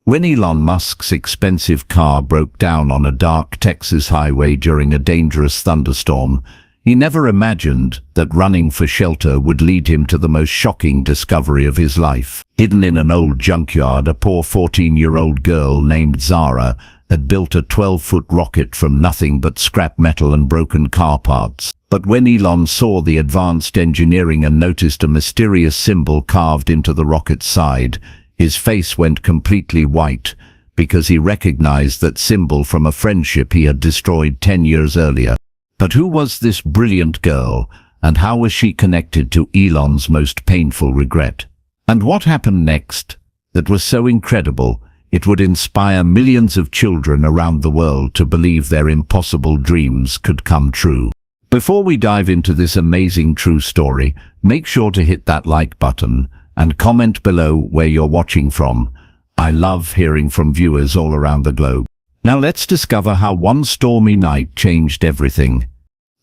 When Elon Musk's expensive car broke down on a dark Texas highway during a dangerous thunderstorm, he never imagined that running for shelter would lead him to the most shocking discovery of his life. Hidden in an old junkyard, a poor 14-year-old girl named Zara had built a 12-foot rocket from nothing but scrap metal and broken car parts. But when Elon saw the advanced engineering and noticed a mysterious symbol carved into the rocket's side, his face went completely white, because he recognized that symbol from a friendship he had destroyed 10 years earlier. But who was this brilliant girl, and how was she connected to Elon's most painful regret? And what happened next that was so incredible it would inspire millions of children around the world to believe their impossible dreams could come true? Before we dive into this amazing true story, make sure to hit that like button and comment below where you're watching from. I love hearing from viewers all around the globe. Now let's discover how one stormy night changed everything.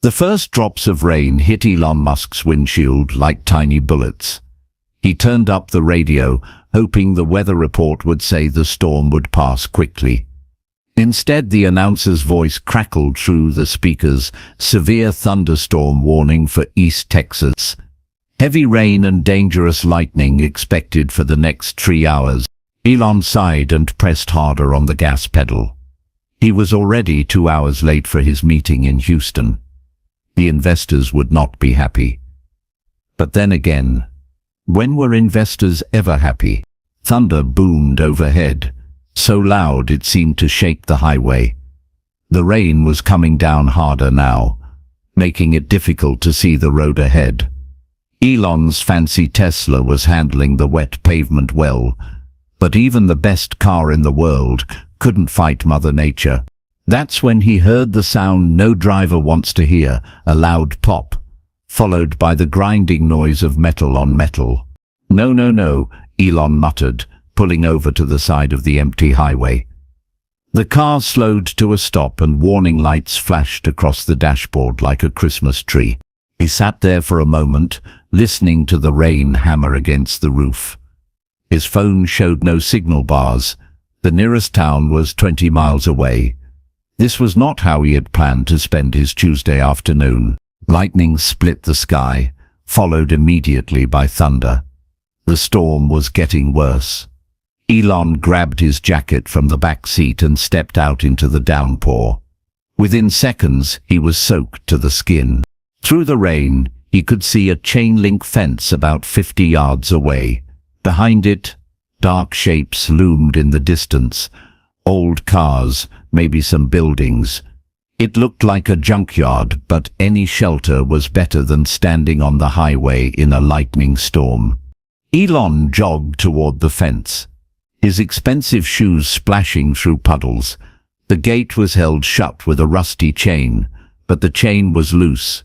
The first drops of rain hit Elon Musk's windshield like tiny bullets. He turned up the radio, hoping the weather report would say the storm would pass quickly. Instead, the announcer's voice crackled through the speakers: severe thunderstorm warning for East Texas. Heavy rain and dangerous lightning expected for the next 3 hours. Elon sighed and pressed harder on the gas pedal. He was already 2 hours late for his meeting in Houston. The investors would not be happy. But then again, when were investors ever happy? Thunder boomed overhead, so loud it seemed to shake the highway. The rain was coming down harder now, making it difficult to see the road ahead. Elon's fancy Tesla was handling the wet pavement well, but even the best car in the world couldn't fight Mother Nature. That's when he heard the sound no driver wants to hear, a loud pop, followed by the grinding noise of metal on metal. "No, no, no," Elon muttered, pulling over to the side of the empty highway. The car slowed to a stop and warning lights flashed across the dashboard like a Christmas tree. He sat there for a moment, listening to the rain hammer against the roof. His phone showed no signal bars. The nearest town was 20 miles away. This was not how he had planned to spend his Tuesday afternoon. Lightning split the sky, followed immediately by thunder. The storm was getting worse. Elon grabbed his jacket from the back seat and stepped out into the downpour. Within seconds, he was soaked to the skin. Through the rain, he could see a chain-link fence about 50 yards away. Behind it, dark shapes loomed in the distance. Old cars, maybe some buildings. It looked like a junkyard, but any shelter was better than standing on the highway in a lightning storm. Elon jogged toward the fence, his expensive shoes splashing through puddles. The gate was held shut with a rusty chain, but the chain was loose.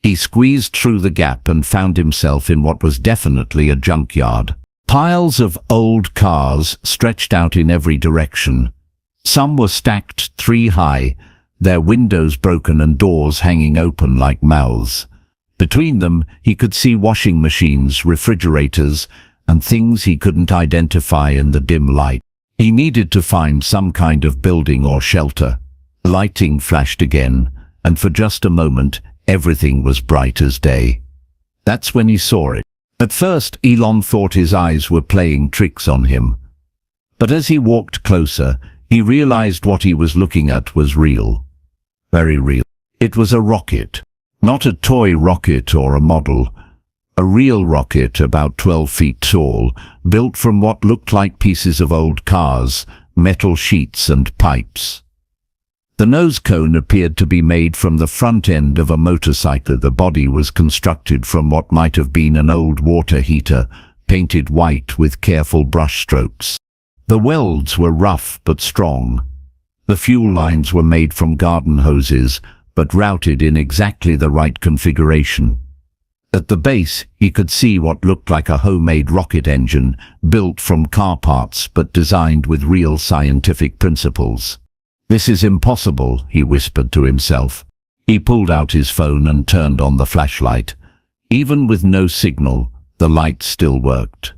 He squeezed through the gap and found himself in what was definitely a junkyard. Piles of old cars stretched out in every direction. Some were stacked 3 high, their windows broken and doors hanging open like mouths. Between them, he could see washing machines, refrigerators, and things he couldn't identify in the dim light. He needed to find some kind of building or shelter. Lighting flashed again, and for just a moment, everything was bright as day. That's when he saw it. At first, Elon thought his eyes were playing tricks on him. But as he walked closer, he realized what he was looking at was real. Very real. It was a rocket. Not a toy rocket or a model. A real rocket about 12 feet tall, built from what looked like pieces of old cars, metal sheets and pipes. The nose cone appeared to be made from the front end of a motorcycle. The body was constructed from what might have been an old water heater, painted white with careful brush strokes. The welds were rough but strong. The fuel lines were made from garden hoses, but routed in exactly the right configuration. At the base, he could see what looked like a homemade rocket engine, built from car parts but designed with real scientific principles. "This is impossible," he whispered to himself. He pulled out his phone and turned on the flashlight. Even with no signal, the light still worked.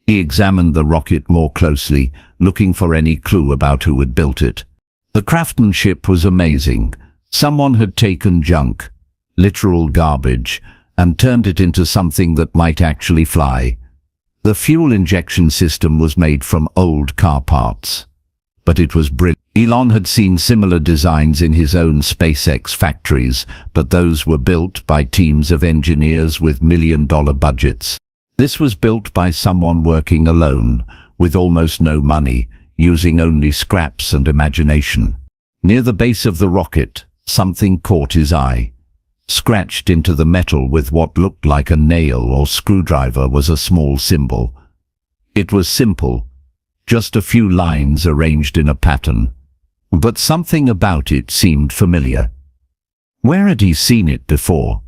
He examined the rocket more closely, looking for any clue about who had built it. The craftsmanship was amazing. Someone had taken junk, literal garbage, and turned it into something that might actually fly. The fuel injection system was made from old car parts. But it was brilliant. Elon had seen similar designs in his own SpaceX factories, but those were built by teams of engineers with million-dollar budgets. This was built by someone working alone, with almost no money, using only scraps and imagination. Near the base of the rocket, something caught his eye. Scratched into the metal with what looked like a nail or screwdriver was a small symbol. It was simple, just a few lines arranged in a pattern. But something about it seemed familiar. Where had he seen it before?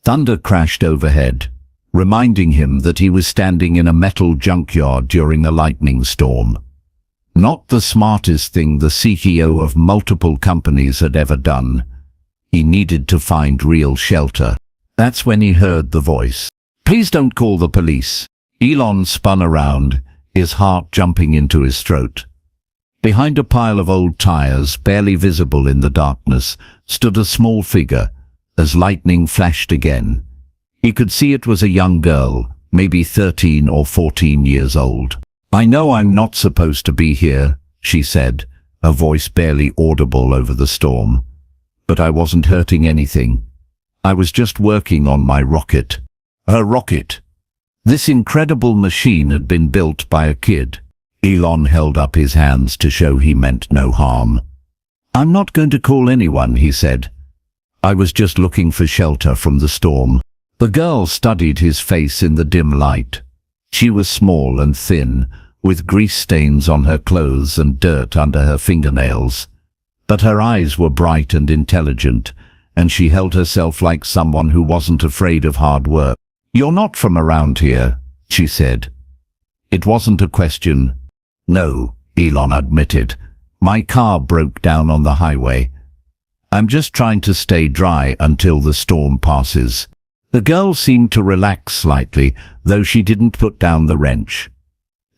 Thunder crashed overhead, reminding him that he was standing in a metal junkyard during a lightning storm. Not the smartest thing the CEO of multiple companies had ever done. He needed to find real shelter. That's when he heard the voice. "Please don't call the police." Elon spun around, his heart jumping into his throat. Behind a pile of old tires, barely visible in the darkness, stood a small figure. As lightning flashed again, he could see it was a young girl, maybe 13 or 14 years old. "I know I'm not supposed to be here," she said, a voice barely audible over the storm. "But I wasn't hurting anything. I was just working on my rocket." Her rocket. This incredible machine had been built by a kid. Elon held up his hands to show he meant no harm. "I'm not going to call anyone," he said. "I was just looking for shelter from the storm." The girl studied his face in the dim light. She was small and thin, with grease stains on her clothes and dirt under her fingernails. But her eyes were bright and intelligent, and she held herself like someone who wasn't afraid of hard work. "You're not from around here," she said. It wasn't a question. "No," Elon admitted. "My car broke down on the highway. I'm just trying to stay dry until the storm passes." The girl seemed to relax slightly, though she didn't put down the wrench.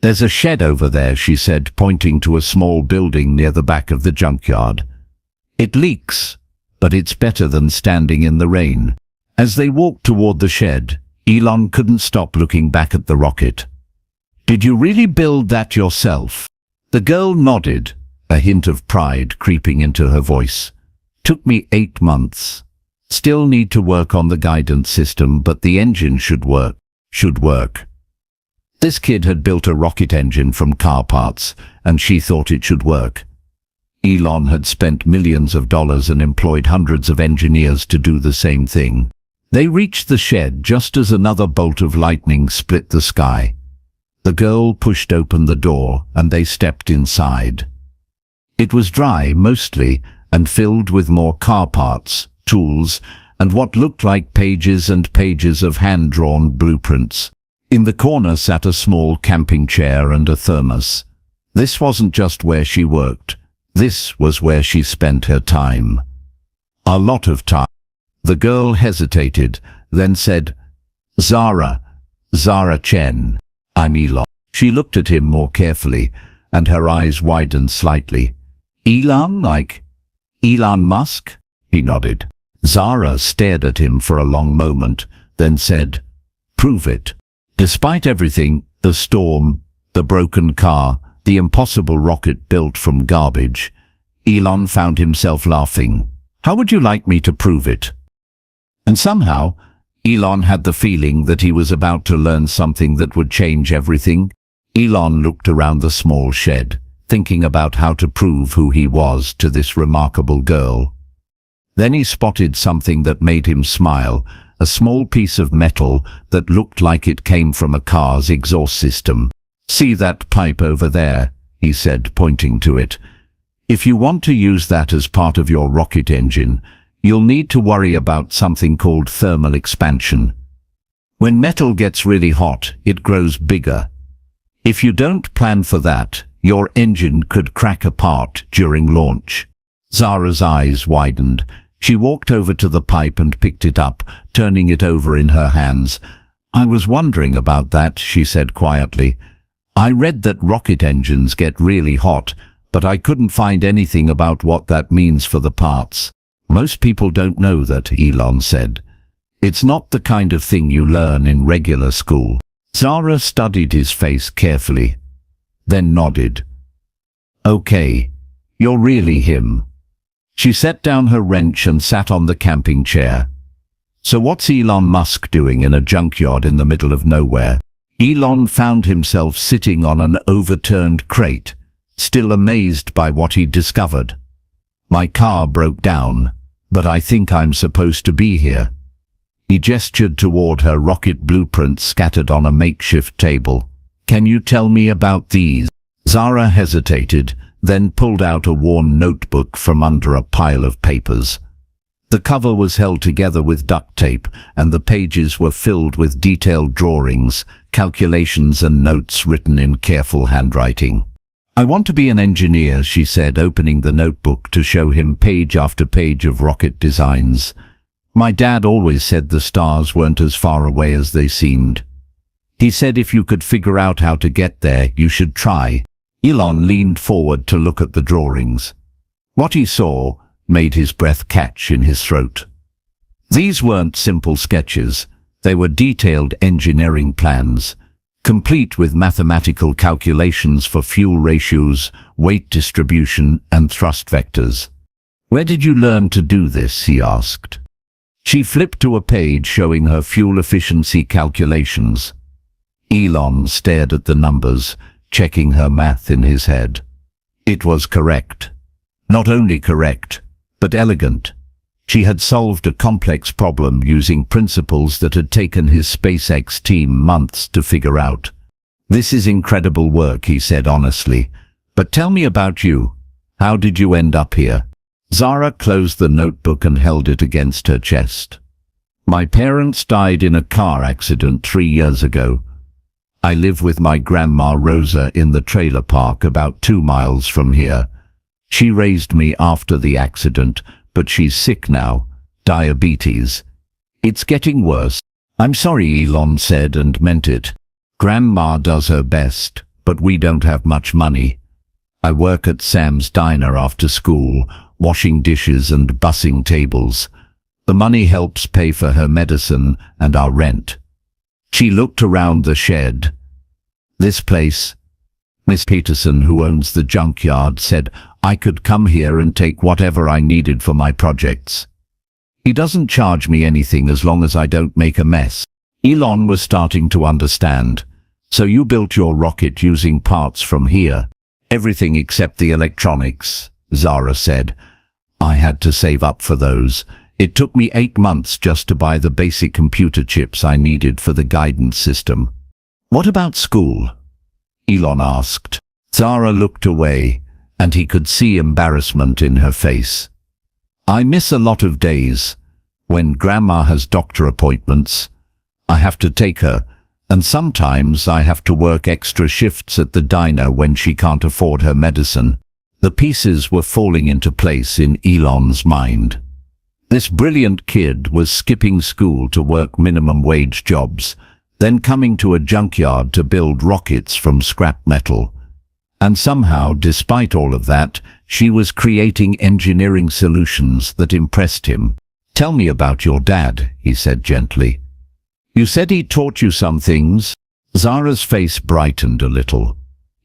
"There's a shed over there," she said, pointing to a small building near the back of the junkyard. "It leaks, but it's better than standing in the rain." As they walked toward the shed, Elon couldn't stop looking back at the rocket. "Did you really build that yourself?" The girl nodded, a hint of pride creeping into her voice. "Took me 8 months. Still need to work on the guidance system, but the engine should work. This kid had built a rocket engine from car parts, and she thought it should work. Elon had spent millions of dollars and employed hundreds of engineers to do the same thing. They reached the shed just as another bolt of lightning split the sky. The girl pushed open the door, and they stepped inside. It was dry, mostly, and filled with more car parts, tools, and what looked like pages and pages of hand-drawn blueprints. In the corner sat a small camping chair and a thermos. This wasn't just where she worked. This was where she spent her time. A lot of time. The girl hesitated, then said, Zara Chen. "I'm Elon." She looked at him more carefully, and her eyes widened slightly. "Elon, like Elon Musk?" He nodded. Zara stared at him for a long moment, then said, "Prove it." Despite everything, the storm, the broken car, the impossible rocket built from garbage, Elon found himself laughing. "How would you like me to prove it?" And somehow, Elon had the feeling that he was about to learn something that would change everything. Elon looked around the small shed, thinking about how to prove who he was to this remarkable girl. Then he spotted something that made him smile, a small piece of metal that looked like it came from a car's exhaust system. "See that pipe over there?" he said, pointing to it. "If you want to use that as part of your rocket engine, you'll need to worry about something called thermal expansion. When metal gets really hot, it grows bigger. If you don't plan for that, your engine could crack apart during launch." Zara's eyes widened. She walked over to the pipe and picked it up, turning it over in her hands. "I was wondering about that," she said quietly. I read that rocket engines get really hot, but I couldn't find anything about what that means for the parts. Most people don't know that, Elon said. It's not the kind of thing you learn in regular school. Zara studied his face carefully, then nodded. Okay, you're really him. She set down her wrench and sat on the camping chair. So what's Elon Musk doing in a junkyard in the middle of nowhere? Elon found himself sitting on an overturned crate, still amazed by what he discovered. My car broke down, but I think I'm supposed to be here. He gestured toward her rocket blueprints scattered on a makeshift table. Can you tell me about these? Zara hesitated, then pulled out a worn notebook from under a pile of papers. The cover was held together with duct tape, and the pages were filled with detailed drawings, calculations and notes written in careful handwriting. I want to be an engineer, she said, opening the notebook to show him page after page of rocket designs. My dad always said the stars weren't as far away as they seemed. He said if you could figure out how to get there, you should try. Elon leaned forward to look at the drawings. What he saw made his breath catch in his throat. These weren't simple sketches. They were detailed engineering plans, complete with mathematical calculations for fuel ratios, weight distribution, and thrust vectors. Where did you learn to do this? He asked. She flipped to a page showing her fuel efficiency calculations. Elon stared at the numbers, checking her math in his head. It was correct. Not only correct, but elegant. She had solved a complex problem using principles that had taken his SpaceX team months to figure out. This is incredible work, he said honestly. But tell me about you. How did you end up here? Zara closed the notebook and held it against her chest. My parents died in a car accident 3 years ago. I live with my grandma Rosa in the trailer park about 2 miles from here. She raised me after the accident, but she's sick now. Diabetes. It's getting worse. I'm sorry, Elon said, and meant it. Grandma does her best, but we don't have much money. I work at Sam's diner after school, washing dishes and bussing tables. The money helps pay for her medicine and our rent. She looked around the shed. This place. Miss Peterson, who owns the junkyard, said I could come here and take whatever I needed for my projects. He doesn't charge me anything as long as I don't make a mess. Elon was starting to understand. So you built your rocket using parts from here? Everything except the electronics, Zara said. I had to save up for those. It took me 8 months just to buy the basic computer chips I needed for the guidance system. What about school? Elon asked. Zara looked away, and he could see embarrassment in her face. I miss a lot of days. When Grandma has doctor appointments, I have to take her, and sometimes I have to work extra shifts at the diner when she can't afford her medicine. The pieces were falling into place in Elon's mind. This brilliant kid was skipping school to work minimum wage jobs, then coming to a junkyard to build rockets from scrap metal. And somehow, despite all of that, she was creating engineering solutions that impressed him. Tell me about your dad, he said gently. You said he taught you some things. Zara's face brightened a little.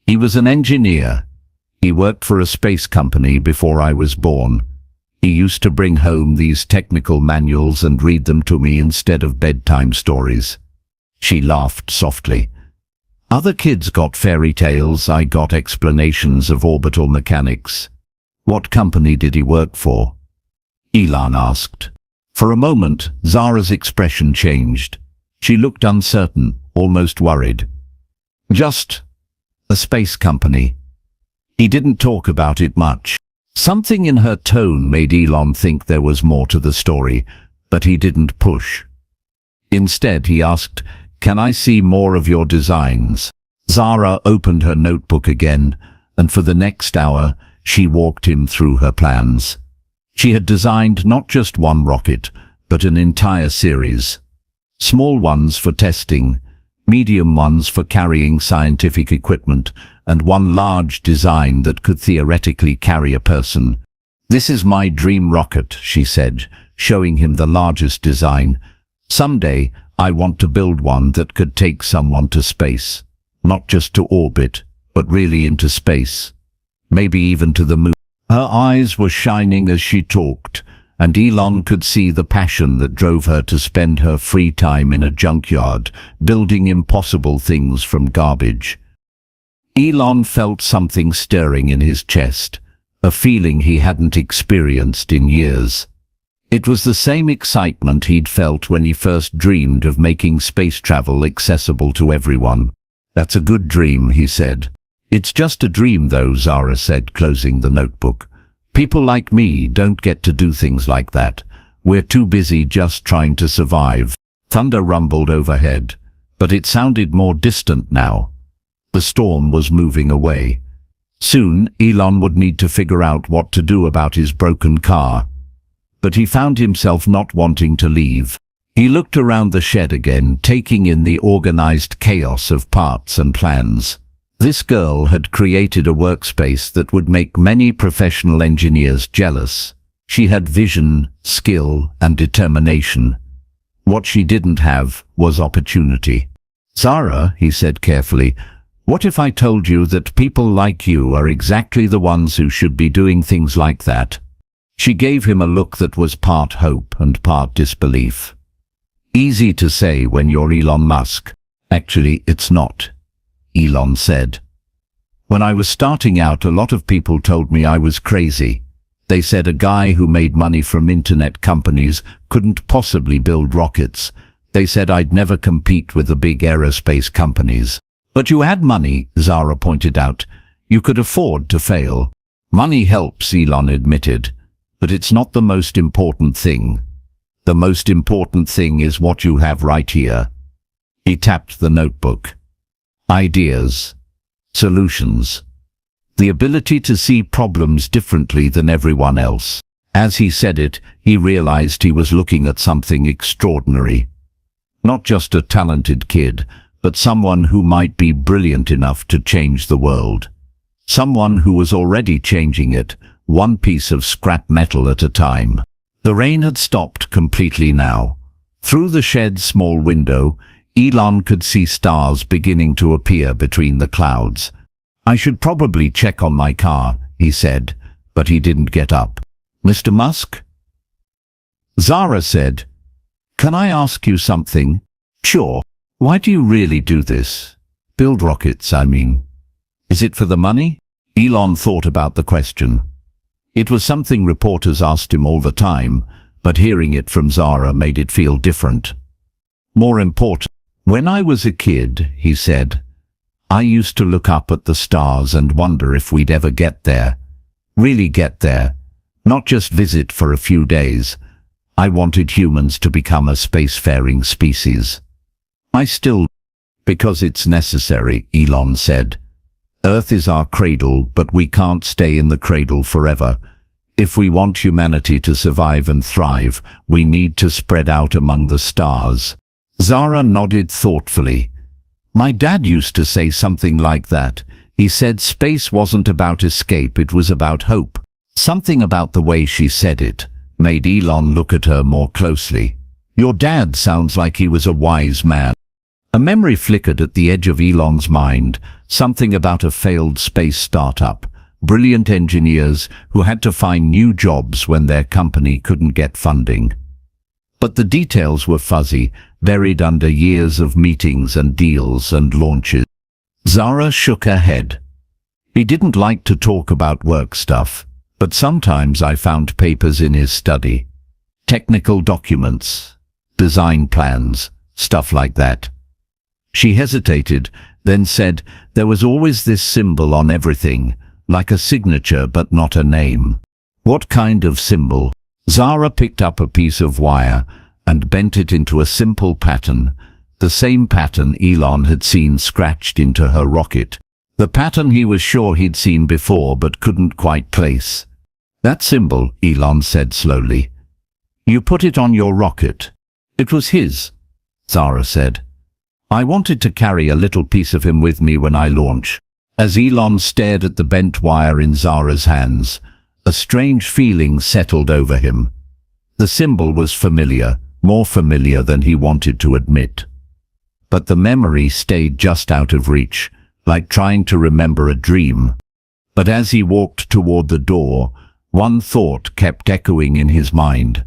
He was an engineer. He worked for a space company before I was born. He used to bring home these technical manuals and read them to me instead of bedtime stories. She laughed softly. Other kids got fairy tales, I got explanations of orbital mechanics. What company did he work for? Elon asked. For a moment, Zara's expression changed. She looked uncertain, almost worried. Just a space company. He didn't talk about it much. Something in her tone made Elon think there was more to the story, but he didn't push. Instead, he asked, Can I see more of your designs? Zara opened her notebook again, and for the next hour, she walked him through her plans. She had designed not just one rocket, but an entire series. Small ones for testing, medium ones for carrying scientific equipment, and one large design that could theoretically carry a person. "This is my dream rocket," she said, showing him the largest design. "Someday, I want to build one that could take someone to space. Not just to orbit, but really into space. Maybe even to the moon." Her eyes were shining as she talked, and Elon could see the passion that drove her to spend her free time in a junkyard, building impossible things from garbage. Elon felt something stirring in his chest, a feeling he hadn't experienced in years. It was the same excitement he'd felt when he first dreamed of making space travel accessible to everyone. "That's a good dream," he said. "It's just a dream though," Zara said, closing the notebook. "People like me don't get to do things like that. We're too busy just trying to survive." Thunder rumbled overhead, but it sounded more distant now. The storm was moving away. Soon, Elon would need to figure out what to do about his broken car. But he found himself not wanting to leave. He looked around the shed again, taking in the organized chaos of parts and plans. This girl had created a workspace that would make many professional engineers jealous. She had vision, skill, and determination. What she didn't have was opportunity. "Zara," he said carefully, "what if I told you that people like you are exactly the ones who should be doing things like that?" She gave him a look that was part hope and part disbelief. "Easy to say when you're Elon Musk. Actually, it's not," Elon said. "When I was starting out, a lot of people told me I was crazy. They said a guy who made money from internet companies couldn't possibly build rockets. They said I'd never compete with the big aerospace companies. But you had money," Zara pointed out. "You could afford to fail." "Money helps," Elon admitted, "but it's not the most important thing. The most important thing is what you have right here." He tapped the notebook. Ideas. Solutions. The ability to see problems differently than everyone else. As he said it, he realized he was looking at something extraordinary. Not just a talented kid, but someone who might be brilliant enough to change the world. Someone who was already changing it, one piece of scrap metal at a time. The rain had stopped completely now. Through the shed's small window, Elon could see stars beginning to appear between the clouds. "I should probably check on my car," he said, but he didn't get up. "Mr. Musk?" Zara said, "Can I ask you something?" "Sure. Why do you really do this? Build rockets, I mean. Is it for the money?" Elon thought about the question. It was something reporters asked him all the time, but hearing it from Zara made it feel different. More important. "When I was a kid," he said, "I used to look up at the stars and wonder if we'd ever get there. Really get there. Not just visit for a few days. I wanted humans to become a spacefaring species. I still..." "Because it's necessary," Elon said. "Earth is our cradle, but we can't stay in the cradle forever. If we want humanity to survive and thrive, we need to spread out among the stars." Zara nodded thoughtfully. "My dad used to say something like that. He said space wasn't about escape, it was about hope." Something about the way she said it made Elon look at her more closely. "Your dad sounds like he was a wise man." A memory flickered at the edge of Elon's mind, something about a failed space startup, brilliant engineers who had to find new jobs when their company couldn't get funding. But the details were fuzzy, buried under years of meetings and deals and launches. Zara shook her head. "He didn't like to talk about work stuff, but sometimes I found papers in his study. Technical documents, design plans, stuff like that." She hesitated, then said, "There was always this symbol on everything, like a signature but not a name." "What kind of symbol?" Zara picked up a piece of wire and bent it into a simple pattern, the same pattern Elon had seen scratched into her rocket. The pattern he was sure he'd seen before but couldn't quite place. "That symbol," Elon said slowly. "You put it on your rocket." "It was his," Zara said. I wanted to carry a little piece of him with me when I launch. As Elon stared at the bent wire in Zara's hands, a strange feeling settled over him. The symbol was familiar, more familiar than he wanted to admit. But the memory stayed just out of reach, like trying to remember a dream. But as he walked toward the door, one thought kept echoing in his mind.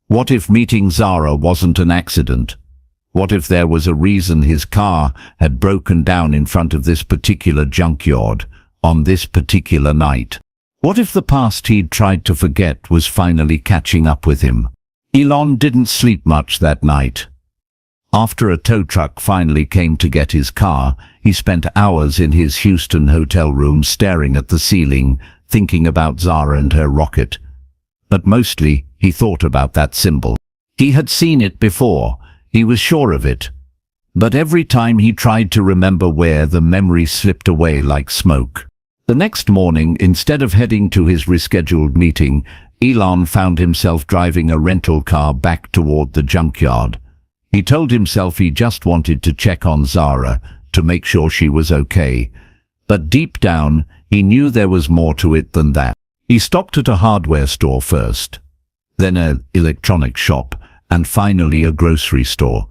What if meeting Zara wasn't an accident? What if there was a reason his car had broken down in front of this particular junkyard, on this particular night? What if the past he'd tried to forget was finally catching up with him? Elon didn't sleep much that night. After a tow truck finally came to get his car, he spent hours in his Houston hotel room staring at the ceiling, thinking about Zara and her rocket. But mostly, he thought about that symbol. He had seen it before. He was sure of it. But every time he tried to remember where, the memory slipped away like smoke. The next morning, instead of heading to his rescheduled meeting, Elon found himself driving a rental car back toward the junkyard. He told himself he just wanted to check on Zara, to make sure she was okay. But deep down, he knew there was more to it than that. He stopped at a hardware store first, then an electronics shop, and finally a grocery store.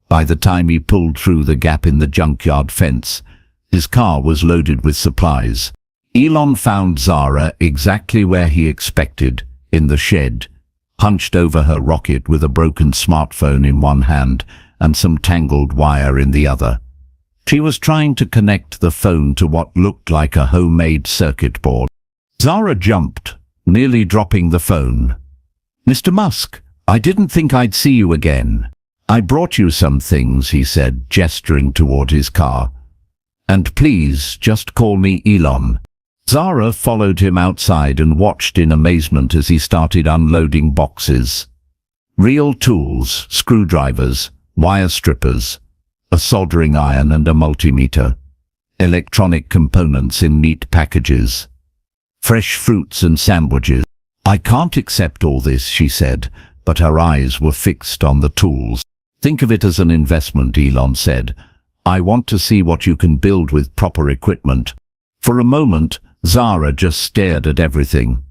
By the time he pulled through the gap in the junkyard fence, his car was loaded with supplies. Elon found Zara exactly where he expected, in the shed, hunched over her rocket with a broken smartphone in one hand and some tangled wire in the other. She was trying to connect the phone to what looked like a homemade circuit board. Zara jumped, nearly dropping the phone. "Mr. Musk, I didn't think I'd see you again. I brought you some things," he said, gesturing toward his car. "And please, just call me Elon." Zara followed him outside and watched in amazement as he started unloading boxes. Real tools, screwdrivers, wire strippers, a soldering iron and a multimeter. Electronic components in neat packages. Fresh fruits and sandwiches. "I can't accept all this," she said, but her eyes were fixed on the tools. "Think of it as an investment," Elon said. "I want to see what you can build with proper equipment." For a moment, Zara just stared at everything.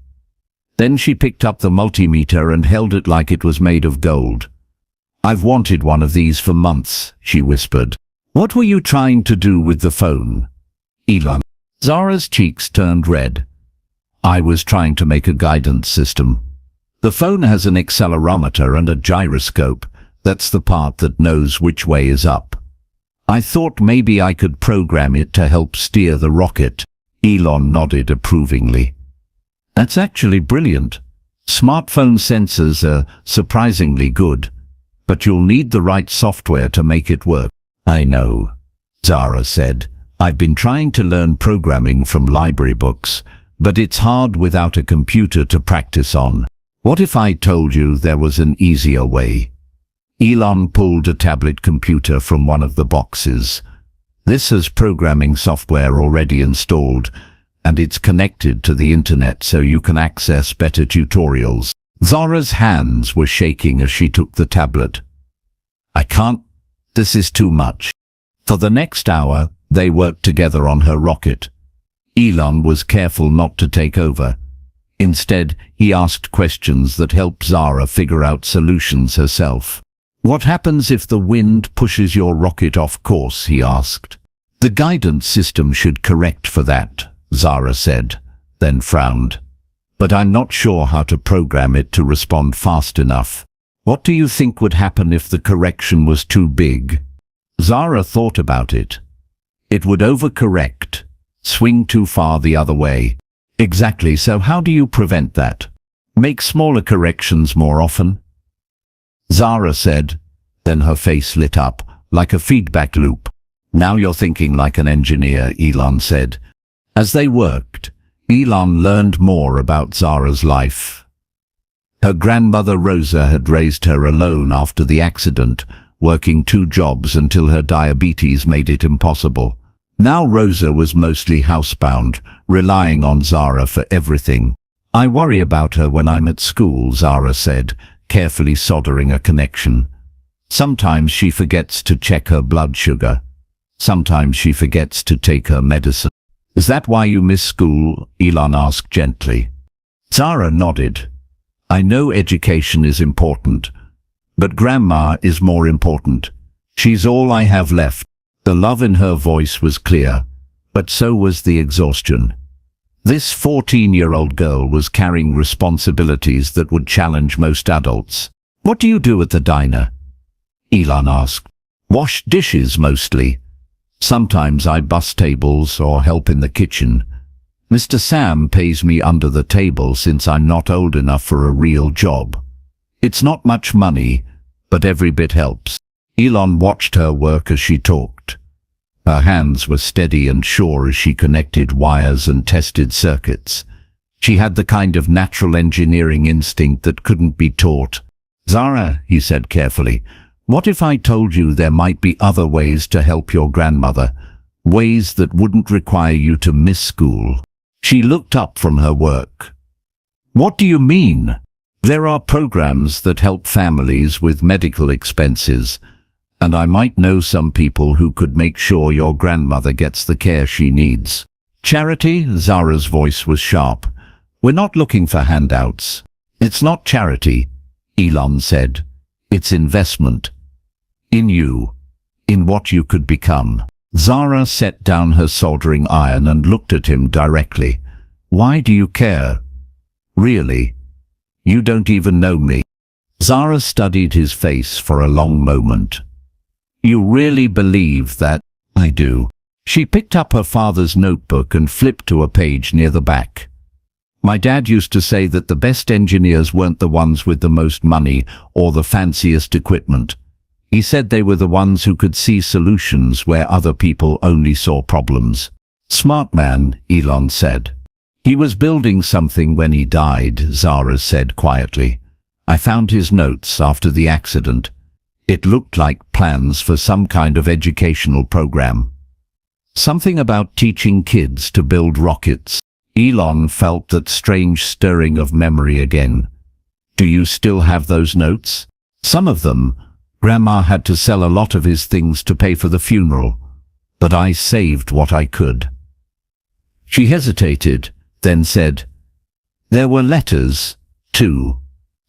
Then she picked up the multimeter and held it like it was made of gold. "I've wanted one of these for months," she whispered. "What were you trying to do with the phone, Elon?" Zara's cheeks turned red. "I was trying to make a guidance system. The phone has an accelerometer and a gyroscope. That's the part that knows which way is up. I thought maybe I could program it to help steer the rocket." Elon nodded approvingly. "That's actually brilliant. Smartphone sensors are surprisingly good, but you'll need the right software to make it work." "I know," Zara said. "I've been trying to learn programming from library books, but it's hard without a computer to practice on. What if I told you there was an easier way?" Elon pulled a tablet computer from one of the boxes. "This has programming software already installed, and it's connected to the internet so you can access better tutorials." Zara's hands were shaking as she took the tablet. "I can't. This is too much." For the next hour, they worked together on her rocket. Elon was careful not to take over. Instead, he asked questions that helped Zara figure out solutions herself. "What happens if the wind pushes your rocket off course?" he asked. "The guidance system should correct for that," Zara said, then frowned. "But I'm not sure how to program it to respond fast enough. What do you think would happen if the correction was too big?" Zara thought about it. "It would overcorrect, swing too far the other way." "Exactly, so how do you prevent that? Make smaller corrections more often?" Zara said, then her face lit up, like a feedback loop. "Now you're thinking like an engineer," Elon said. As they worked, Elon learned more about Zara's life. Her grandmother Rosa had raised her alone after the accident, working 2 jobs until her diabetes made it impossible. Now Rosa was mostly housebound, relying on Zara for everything. "I worry about her when I'm at school," Zara said, carefully soldering a connection. Sometimes she forgets to check her blood sugar. Sometimes she forgets to take her medicine. Is that why you miss school? Elon asked gently. Zara nodded. I know education is important, but Grandma is more important. She's all I have left. The love in her voice was clear, but so was the exhaustion. This 14-year-old girl was carrying responsibilities that would challenge most adults. What do you do at the diner? Elon asked. Wash dishes mostly. Sometimes I bus tables or help in the kitchen. Mr. Sam pays me under the table since I'm not old enough for a real job. It's not much money, but every bit helps. Elon watched her work as she talked. Her hands were steady and sure as she connected wires and tested circuits. She had the kind of natural engineering instinct that couldn't be taught. Zara, he said carefully, what if I told you there might be other ways to help your grandmother, ways that wouldn't require you to miss school? She looked up from her work. What do you mean? There are programs that help families with medical expenses, and I might know some people who could make sure your grandmother gets the care she needs. Charity? Zara's voice was sharp. We're not looking for handouts. It's not charity, Elon said. It's investment. In you. In what you could become. Zara set down her soldering iron and looked at him directly. Why do you care? Really? You don't even know me. Zara studied his face for a long moment. You really believe that? I do. She picked up her father's notebook and flipped to a page near the back. My dad used to say that the best engineers weren't the ones with the most money or the fanciest equipment. He said they were the ones who could see solutions where other people only saw problems. Smart man, Elon said. He was building something when he died, Zara said quietly. I found his notes after the accident. It looked like plans for some kind of educational program. Something about teaching kids to build rockets. Elon felt that strange stirring of memory again. Do you still have those notes? Some of them. Grandma had to sell a lot of his things to pay for the funeral, but I saved what I could. She hesitated, then said, there were letters, too,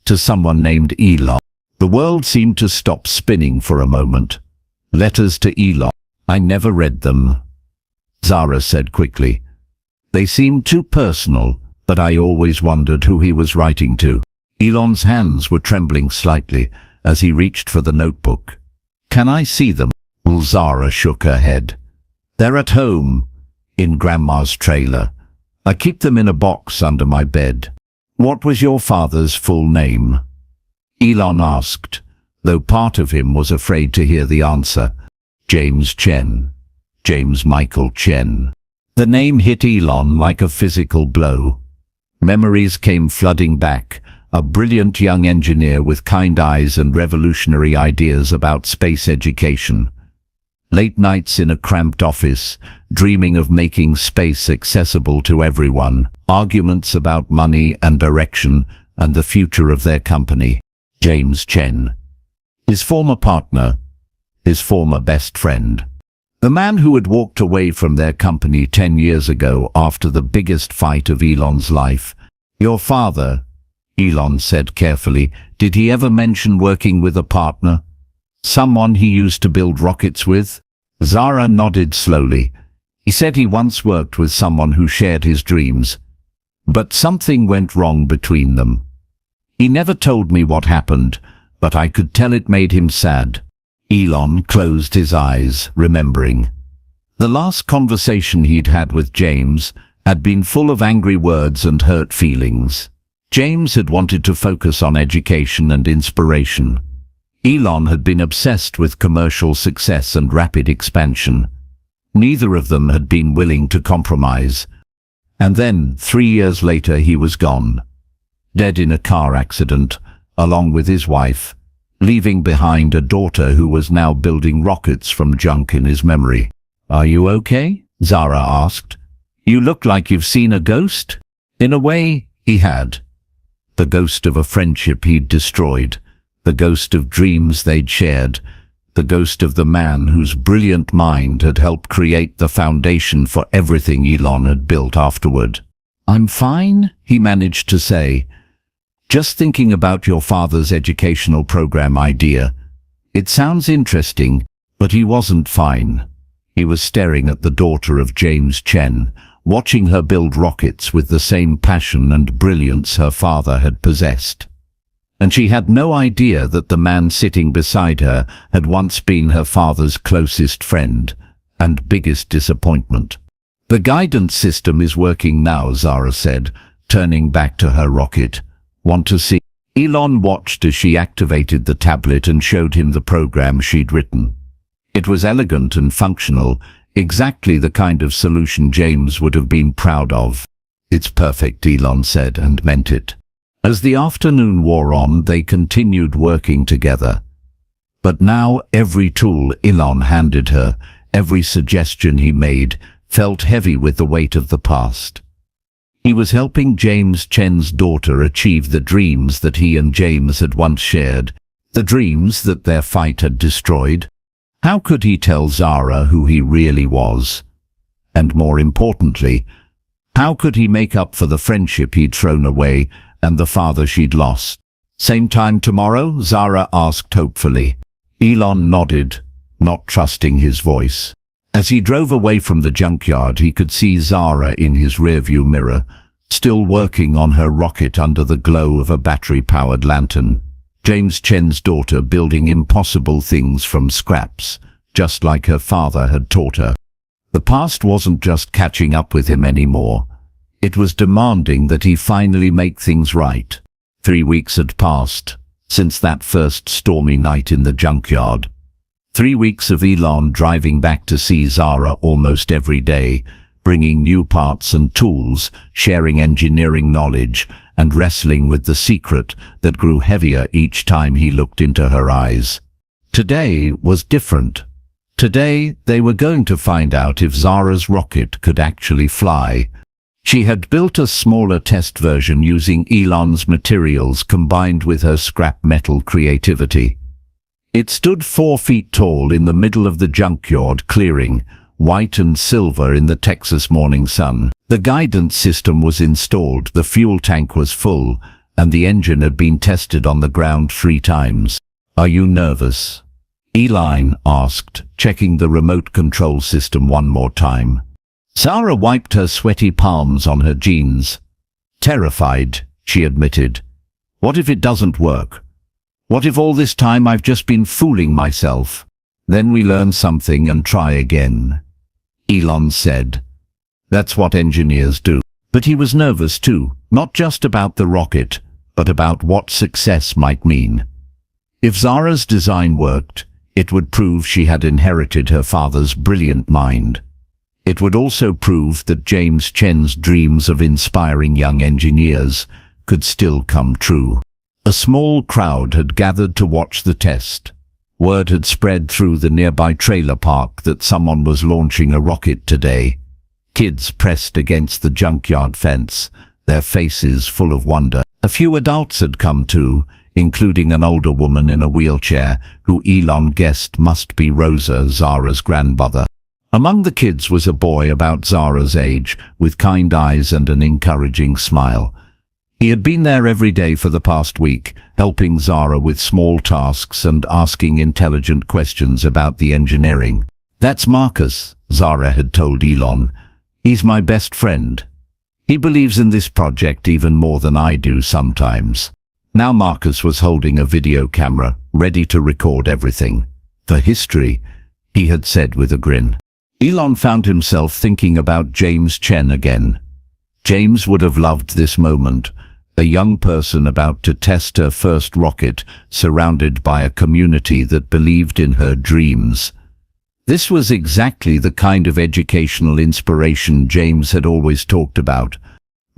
to someone named Elon. The world seemed to stop spinning for a moment. Letters to Elon. I never read them, Zara said quickly. They seemed too personal, but I always wondered who he was writing to. Elon's hands were trembling slightly as he reached for the notebook. Can I see them? Zara shook her head. They're at home, in Grandma's trailer. I keep them in a box under my bed. What was your father's full name? Elon asked, though part of him was afraid to hear the answer. James Chen. James Michael Chen. The name hit Elon like a physical blow. Memories came flooding back. A brilliant young engineer with kind eyes and revolutionary ideas about space education. Late nights in a cramped office, dreaming of making space accessible to everyone. Arguments about money and direction and the future of their company. James Chen. His former partner. His former best friend. The man who had walked away from their company 10 years ago after the biggest fight of Elon's life. Your father, Elon said carefully, did he ever mention working with a partner? Someone he used to build rockets with? Zara nodded slowly. He said he once worked with someone who shared his dreams. But something went wrong between them. He never told me what happened, but I could tell it made him sad. Elon closed his eyes, remembering. The last conversation he'd had with James had been full of angry words and hurt feelings. James had wanted to focus on education and inspiration. Elon had been obsessed with commercial success and rapid expansion. Neither of them had been willing to compromise. And then, 3 years later, he was gone. Dead in a car accident, along with his wife, leaving behind a daughter who was now building rockets from junk in his memory. Are you okay? Zara asked. You look like you've seen a ghost. In a way, he had. The ghost of a friendship he'd destroyed, the ghost of dreams they'd shared, the ghost of the man whose brilliant mind had helped create the foundation for everything Elon had built afterward. "I'm fine," he managed to say. "Just thinking about your father's educational program idea. It sounds interesting," but he wasn't fine. He was staring at the daughter of James Chen, watching her build rockets with the same passion and brilliance her father had possessed. And she had no idea that the man sitting beside her had once been her father's closest friend and biggest disappointment. "The guidance system is working now," Zara said, turning back to her rocket. "Want to see?" Elon watched as she activated the tablet and showed him the program she'd written. It was elegant and functional, exactly the kind of solution James would have been proud of. "It's perfect," Elon said, and meant it. As the afternoon wore on, they continued working together. But now every tool Elon handed her, every suggestion he made, felt heavy with the weight of the past. He was helping James Chen's daughter achieve the dreams that he and James had once shared, the dreams that their fight had destroyed. How could he tell Zara who he really was? And more importantly, how could he make up for the friendship he'd thrown away and the father she'd lost? "Same time tomorrow?" Zara asked hopefully. Elon nodded, not trusting his voice. As he drove away from the junkyard, he could see Zara in his rearview mirror, still working on her rocket under the glow of a battery-powered lantern. James Chen's daughter building impossible things from scraps, just like her father had taught her. The past wasn't just catching up with him anymore. It was demanding that he finally make things right. 3 weeks had passed since that first stormy night in the junkyard. 3 weeks of Elon driving back to see Zara almost every day, bringing new parts and tools, sharing engineering knowledge, and wrestling with the secret that grew heavier each time he looked into her eyes. Today was different. Today they were going to find out if Zara's rocket could actually fly. She had built a smaller test version using Elon's materials combined with her scrap metal creativity. It stood 4 feet tall in the middle of the junkyard clearing, white and silver in the Texas morning sun. The guidance system was installed, the fuel tank was full, and the engine had been tested on the ground 3 times. "Are you nervous?" Elon asked, checking the remote control system one more time. Zara wiped her sweaty palms on her jeans. "Terrified," she admitted. "What if it doesn't work? What if all this time I've just been fooling myself? Then we learn something and try again." Elon said. "That's what engineers do." But he was nervous too, not just about the rocket, but about what success might mean. If Zara's design worked, it would prove she had inherited her father's brilliant mind. It would also prove that James Chen's dreams of inspiring young engineers could still come true. A small crowd had gathered to watch the test. Word had spread through the nearby trailer park that someone was launching a rocket today. Kids pressed against the junkyard fence, their faces full of wonder. A few adults had come too, including an older woman in a wheelchair, who Elon guessed must be Rosa, Zara's grandmother. Among the kids was a boy about Zara's age, with kind eyes and an encouraging smile. He had been there every day for the past week, helping Zara with small tasks and asking intelligent questions about the engineering. "That's Marcus," Zara had told Elon. "He's my best friend. He believes in this project even more than I do sometimes." Now Marcus was holding a video camera, ready to record everything. "For history," he had said with a grin. Elon found himself thinking about James Chen again. James would have loved this moment, a young person about to test her first rocket, surrounded by a community that believed in her dreams. This was exactly the kind of educational inspiration James had always talked about.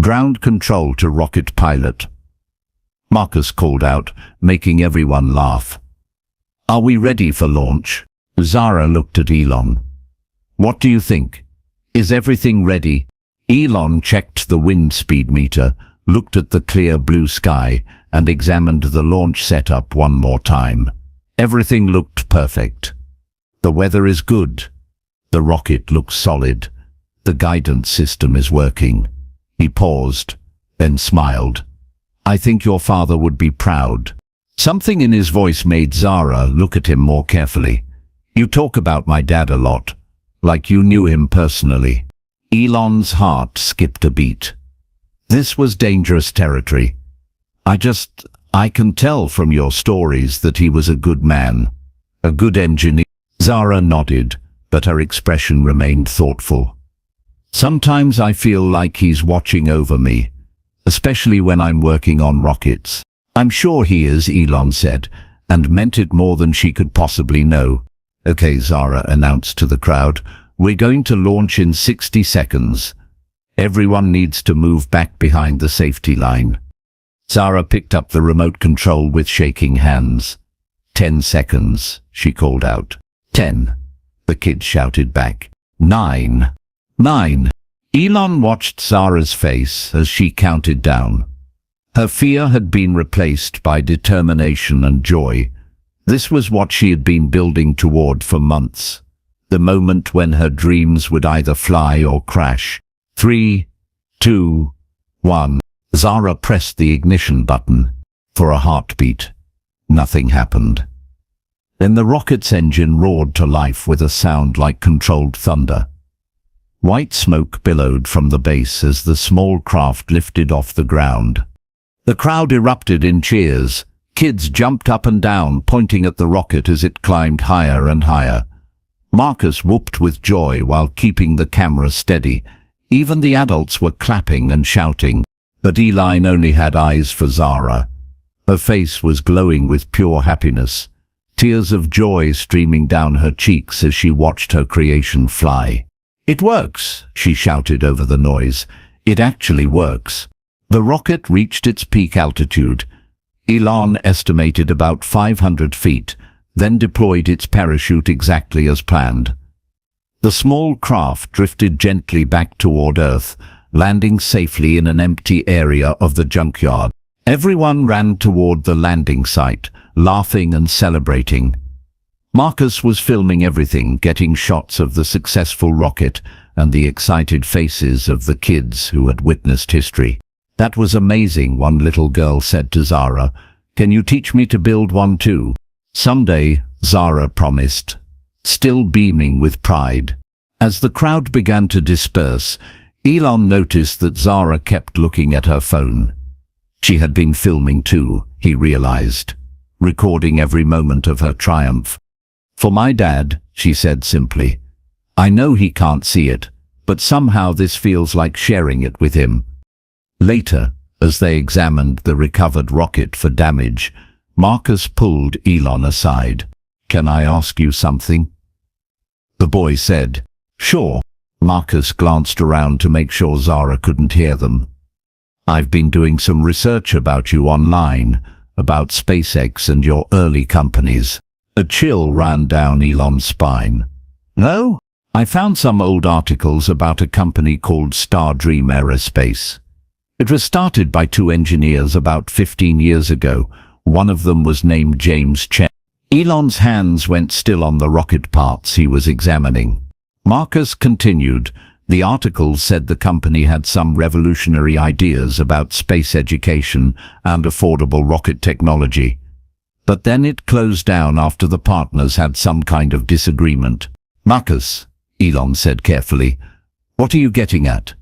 Ground control to rocket pilot. Marcus called out, making everyone laugh. "Are we ready for launch?" Zara looked at Elon. "What do you think? Is everything ready?" Elon checked the wind speed meter, looked at the clear blue sky, and examined the launch setup one more time. Everything looked perfect. The weather is good. The rocket looks solid. The guidance system is working. He paused, then smiled. I think your father would be proud. Something in his voice made Zara look at him more carefully. You talk about my dad a lot, like you knew him personally. Elon's heart skipped a beat. This was dangerous territory. I can tell from your stories that he was a good man, a good engineer. Zara nodded, but her expression remained thoughtful. Sometimes I feel like he's watching over me, especially when I'm working on rockets. I'm sure he is, Elon said, and meant it more than she could possibly know. Okay, Zara announced to the crowd, we're going to launch in 60 seconds. Everyone needs to move back behind the safety line. Zara picked up the remote control with shaking hands. 10 seconds, she called out. 10. The kids shouted back. 9. 9. Elon watched Zara's face as she counted down. Her fear had been replaced by determination and joy. This was what she had been building toward for months. The moment when her dreams would either fly or crash. 3, 2, 1. Zara pressed the ignition button. For a heartbeat, nothing happened. Then the rocket's engine roared to life with a sound like controlled thunder. White smoke billowed from the base as the small craft lifted off the ground. The crowd erupted in cheers. Kids jumped up and down, pointing at the rocket as it climbed higher and higher. Marcus whooped with joy while keeping the camera steady. Even the adults were clapping and shouting. But Elon only had eyes for Zara. Her face was glowing with pure happiness, tears of joy streaming down her cheeks as she watched her creation fly. It works, she shouted over the noise. It actually works. The rocket reached its peak altitude. Elon estimated about 500 feet, then deployed its parachute exactly as planned. The small craft drifted gently back toward Earth, landing safely in an empty area of the junkyard. Everyone ran toward the landing site, laughing and celebrating. Marcus was filming everything, getting shots of the successful rocket and the excited faces of the kids who had witnessed history. That was amazing, one little girl said to Zara. Can you teach me to build one too? Someday, Zara promised, still beaming with pride. As the crowd began to disperse, Elon noticed that Zara kept looking at her phone. She had been filming too, he realized, recording every moment of her triumph. For my dad, she said simply. I know he can't see it, but somehow this feels like sharing it with him. Later, as they examined the recovered rocket for damage, Marcus pulled Elon aside. Can I ask you something? The boy said, Sure. Marcus glanced around to make sure Zara couldn't hear them. I've been doing some research about you online, about SpaceX and your early companies. A chill ran down Elon's spine. No? I found some old articles about a company called Stardream Aerospace. It was started by two engineers about 15 years ago. One of them was named James Chen. Elon's hands went still on the rocket parts he was examining. Marcus continued. The article said the company had some revolutionary ideas about space education and affordable rocket technology. But then it closed down after the partners had some kind of disagreement. Marcus, Elon said carefully, what are you getting at?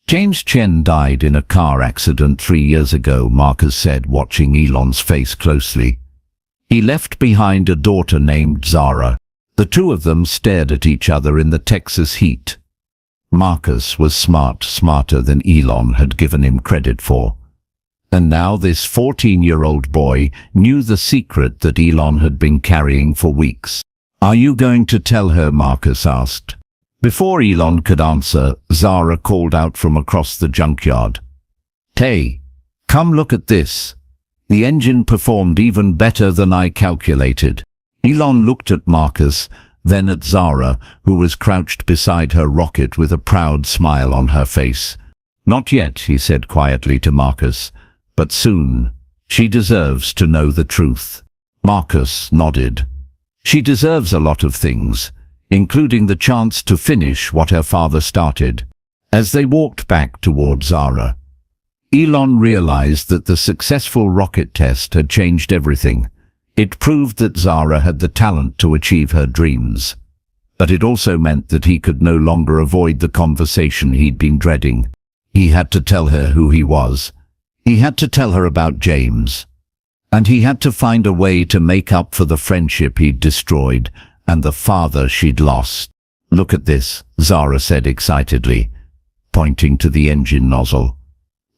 James Chen died in a car accident 3 years ago, Marcus said, watching Elon's face closely. He left behind a daughter named Zara. The two of them stared at each other in the Texas heat. Marcus was smarter than Elon had given him credit for. And now this 14-year-old boy knew the secret that Elon had been carrying for weeks. Are you going to tell her? Marcus asked. Before Elon could answer, Zara called out from across the junkyard. Hey, come look at this. The engine performed even better than I calculated. Elon looked at Marcus, then at Zara, who was crouched beside her rocket with a proud smile on her face. Not yet, he said quietly to Marcus, but soon. She deserves to know the truth. Marcus nodded. She deserves a lot of things, including the chance to finish what her father started. As they walked back toward Zara, Elon realized that the successful rocket test had changed everything. It proved that Zara had the talent to achieve her dreams. But it also meant that he could no longer avoid the conversation he'd been dreading. He had to tell her who he was. He had to tell her about James. And he had to find a way to make up for the friendship he'd destroyed and the father she'd lost. "Look at this," Zara said excitedly, pointing to the engine nozzle.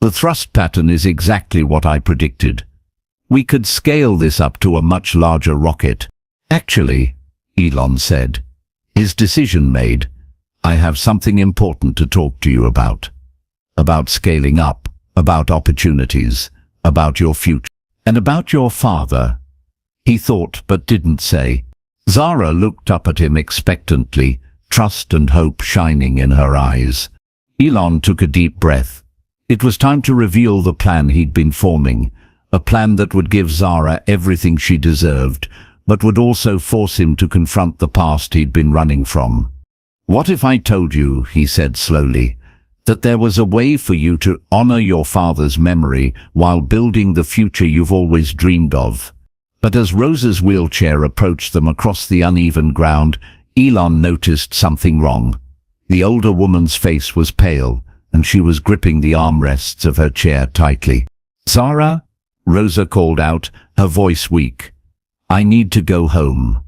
"The thrust pattern is exactly what I predicted. We could scale this up to a much larger rocket." "Actually," Elon said, his decision made, "I have something important to talk to you about. About scaling up, about opportunities, about your future, and about your father." He thought but didn't say. Zara looked up at him expectantly, trust and hope shining in her eyes. Elon took a deep breath. It was time to reveal the plan he'd been forming, a plan that would give Zara everything she deserved, but would also force him to confront the past he'd been running from. "What if I told you," he said slowly, "that there was a way for you to honor your father's memory while building the future you've always dreamed of?" But as Rosa's wheelchair approached them across the uneven ground, Elon noticed something wrong. The older woman's face was pale, and she was gripping the armrests of her chair tightly. "Zara?" Rosa called out, her voice weak. "I need to go home.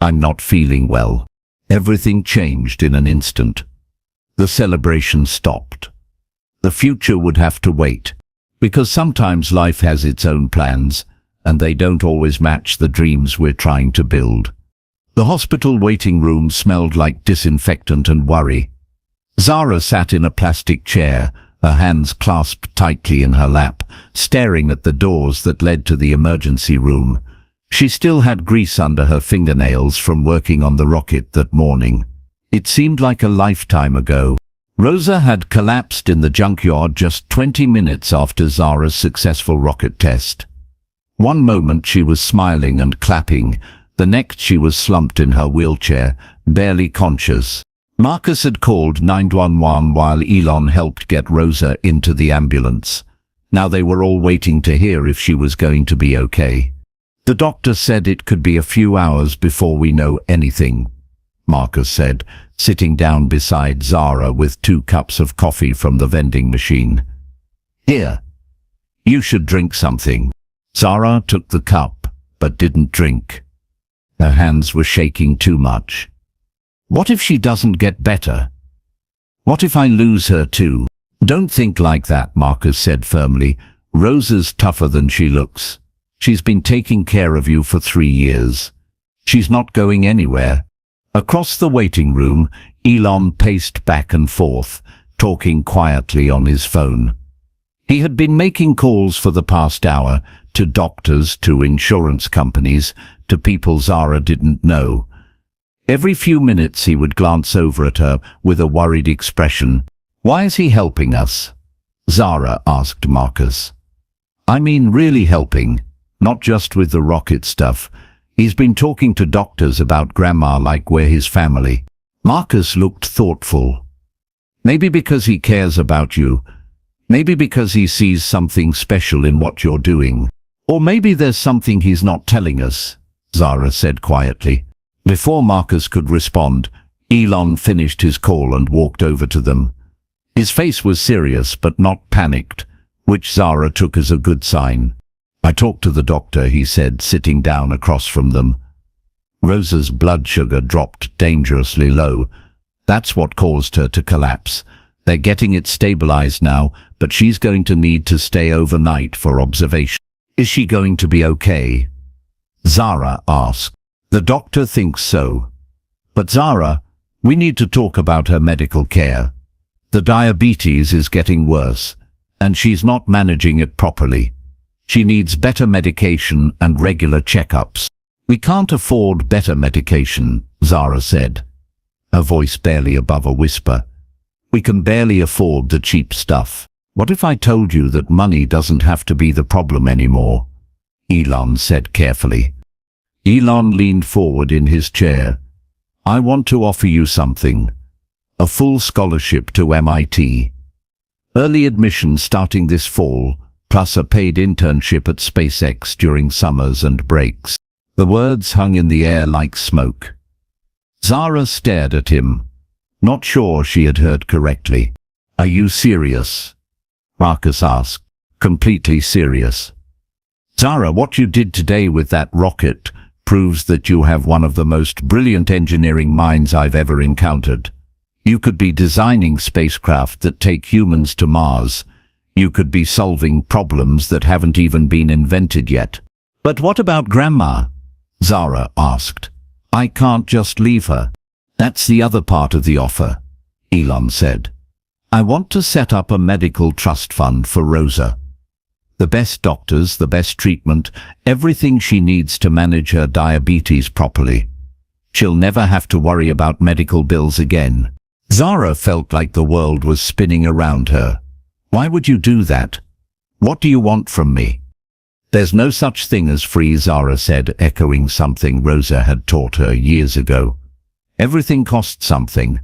I'm not feeling well." Everything changed in an instant. The celebration stopped. The future would have to wait, because sometimes life has its own plans, and they don't always match the dreams we're trying to build. The hospital waiting room smelled like disinfectant and worry. Zara sat in a plastic chair, her hands clasped tightly in her lap, staring at the doors that led to the emergency room. She still had grease under her fingernails from working on the rocket that morning. It seemed like a lifetime ago. Rosa had collapsed in the junkyard just 20 minutes after Zara's successful rocket test. One moment she was smiling and clapping, the next she was slumped in her wheelchair, barely conscious. Marcus had called 911 while Elon helped get Rosa into the ambulance. Now they were all waiting to hear if she was going to be okay. "The doctor said it could be a few hours before we know anything," Marcus said, sitting down beside Zara with 2 cups of coffee from the vending machine. "Here, you should drink something." Zara took the cup, but didn't drink. Her hands were shaking too much. "What if she doesn't get better? What if I lose her too?" "Don't think like that," Marcus said firmly. "Rosa's tougher than she looks. She's been taking care of you for 3 years. She's not going anywhere." Across the waiting room, Elon paced back and forth, talking quietly on his phone. He had been making calls for the past hour, to doctors, to insurance companies, to people Zara didn't know. Every few minutes he would glance over at her with a worried expression. "Why is he helping us?" Zara asked Marcus. "I mean really helping, not just with the rocket stuff. He's been talking to doctors about Grandma like we're his family." Marcus looked thoughtful. "Maybe because he cares about you. Maybe because he sees something special in what you're doing. Or maybe there's something he's not telling us," Zara said quietly. Before Marcus could respond, Elon finished his call and walked over to them. His face was serious but not panicked, which Zara took as a good sign. "I talked to the doctor," he said, sitting down across from them. Rosa's blood sugar dropped dangerously low. That's what caused her to collapse. They're getting it stabilized now, but she's going to need to stay overnight for observation. "Is she going to be okay?" Zara asked. "The doctor thinks so. But Zara, we need to talk about her medical care. The diabetes is getting worse, and she's not managing it properly. She needs better medication and regular checkups." "We can't afford better medication," Zara said, her voice barely above a whisper. "We can barely afford the cheap stuff. What if I told you that money doesn't have to be the problem anymore?" Elon said carefully. Elon leaned forward in his chair. I want to offer you something. A full scholarship to MIT. Early admission starting this fall, plus a paid internship at SpaceX during summers and breaks. The words hung in the air like smoke. Zara stared at him, not sure she had heard correctly. Are you serious? Marcus asked, completely serious. Zara, what you did today with that rocket proves that you have one of the most brilliant engineering minds I've ever encountered. You could be designing spacecraft that take humans to Mars. You could be solving problems that haven't even been invented yet. But what about Grandma? Zara asked. I can't just leave her. That's the other part of the offer, Elon said. I want to set up a medical trust fund for Rosa. The best doctors, the best treatment, everything she needs to manage her diabetes properly. She'll never have to worry about medical bills again. Zara felt like the world was spinning around her. Why would you do that? What do you want from me? There's no such thing as free, Zara said, echoing something Rosa had taught her years ago. Everything costs something.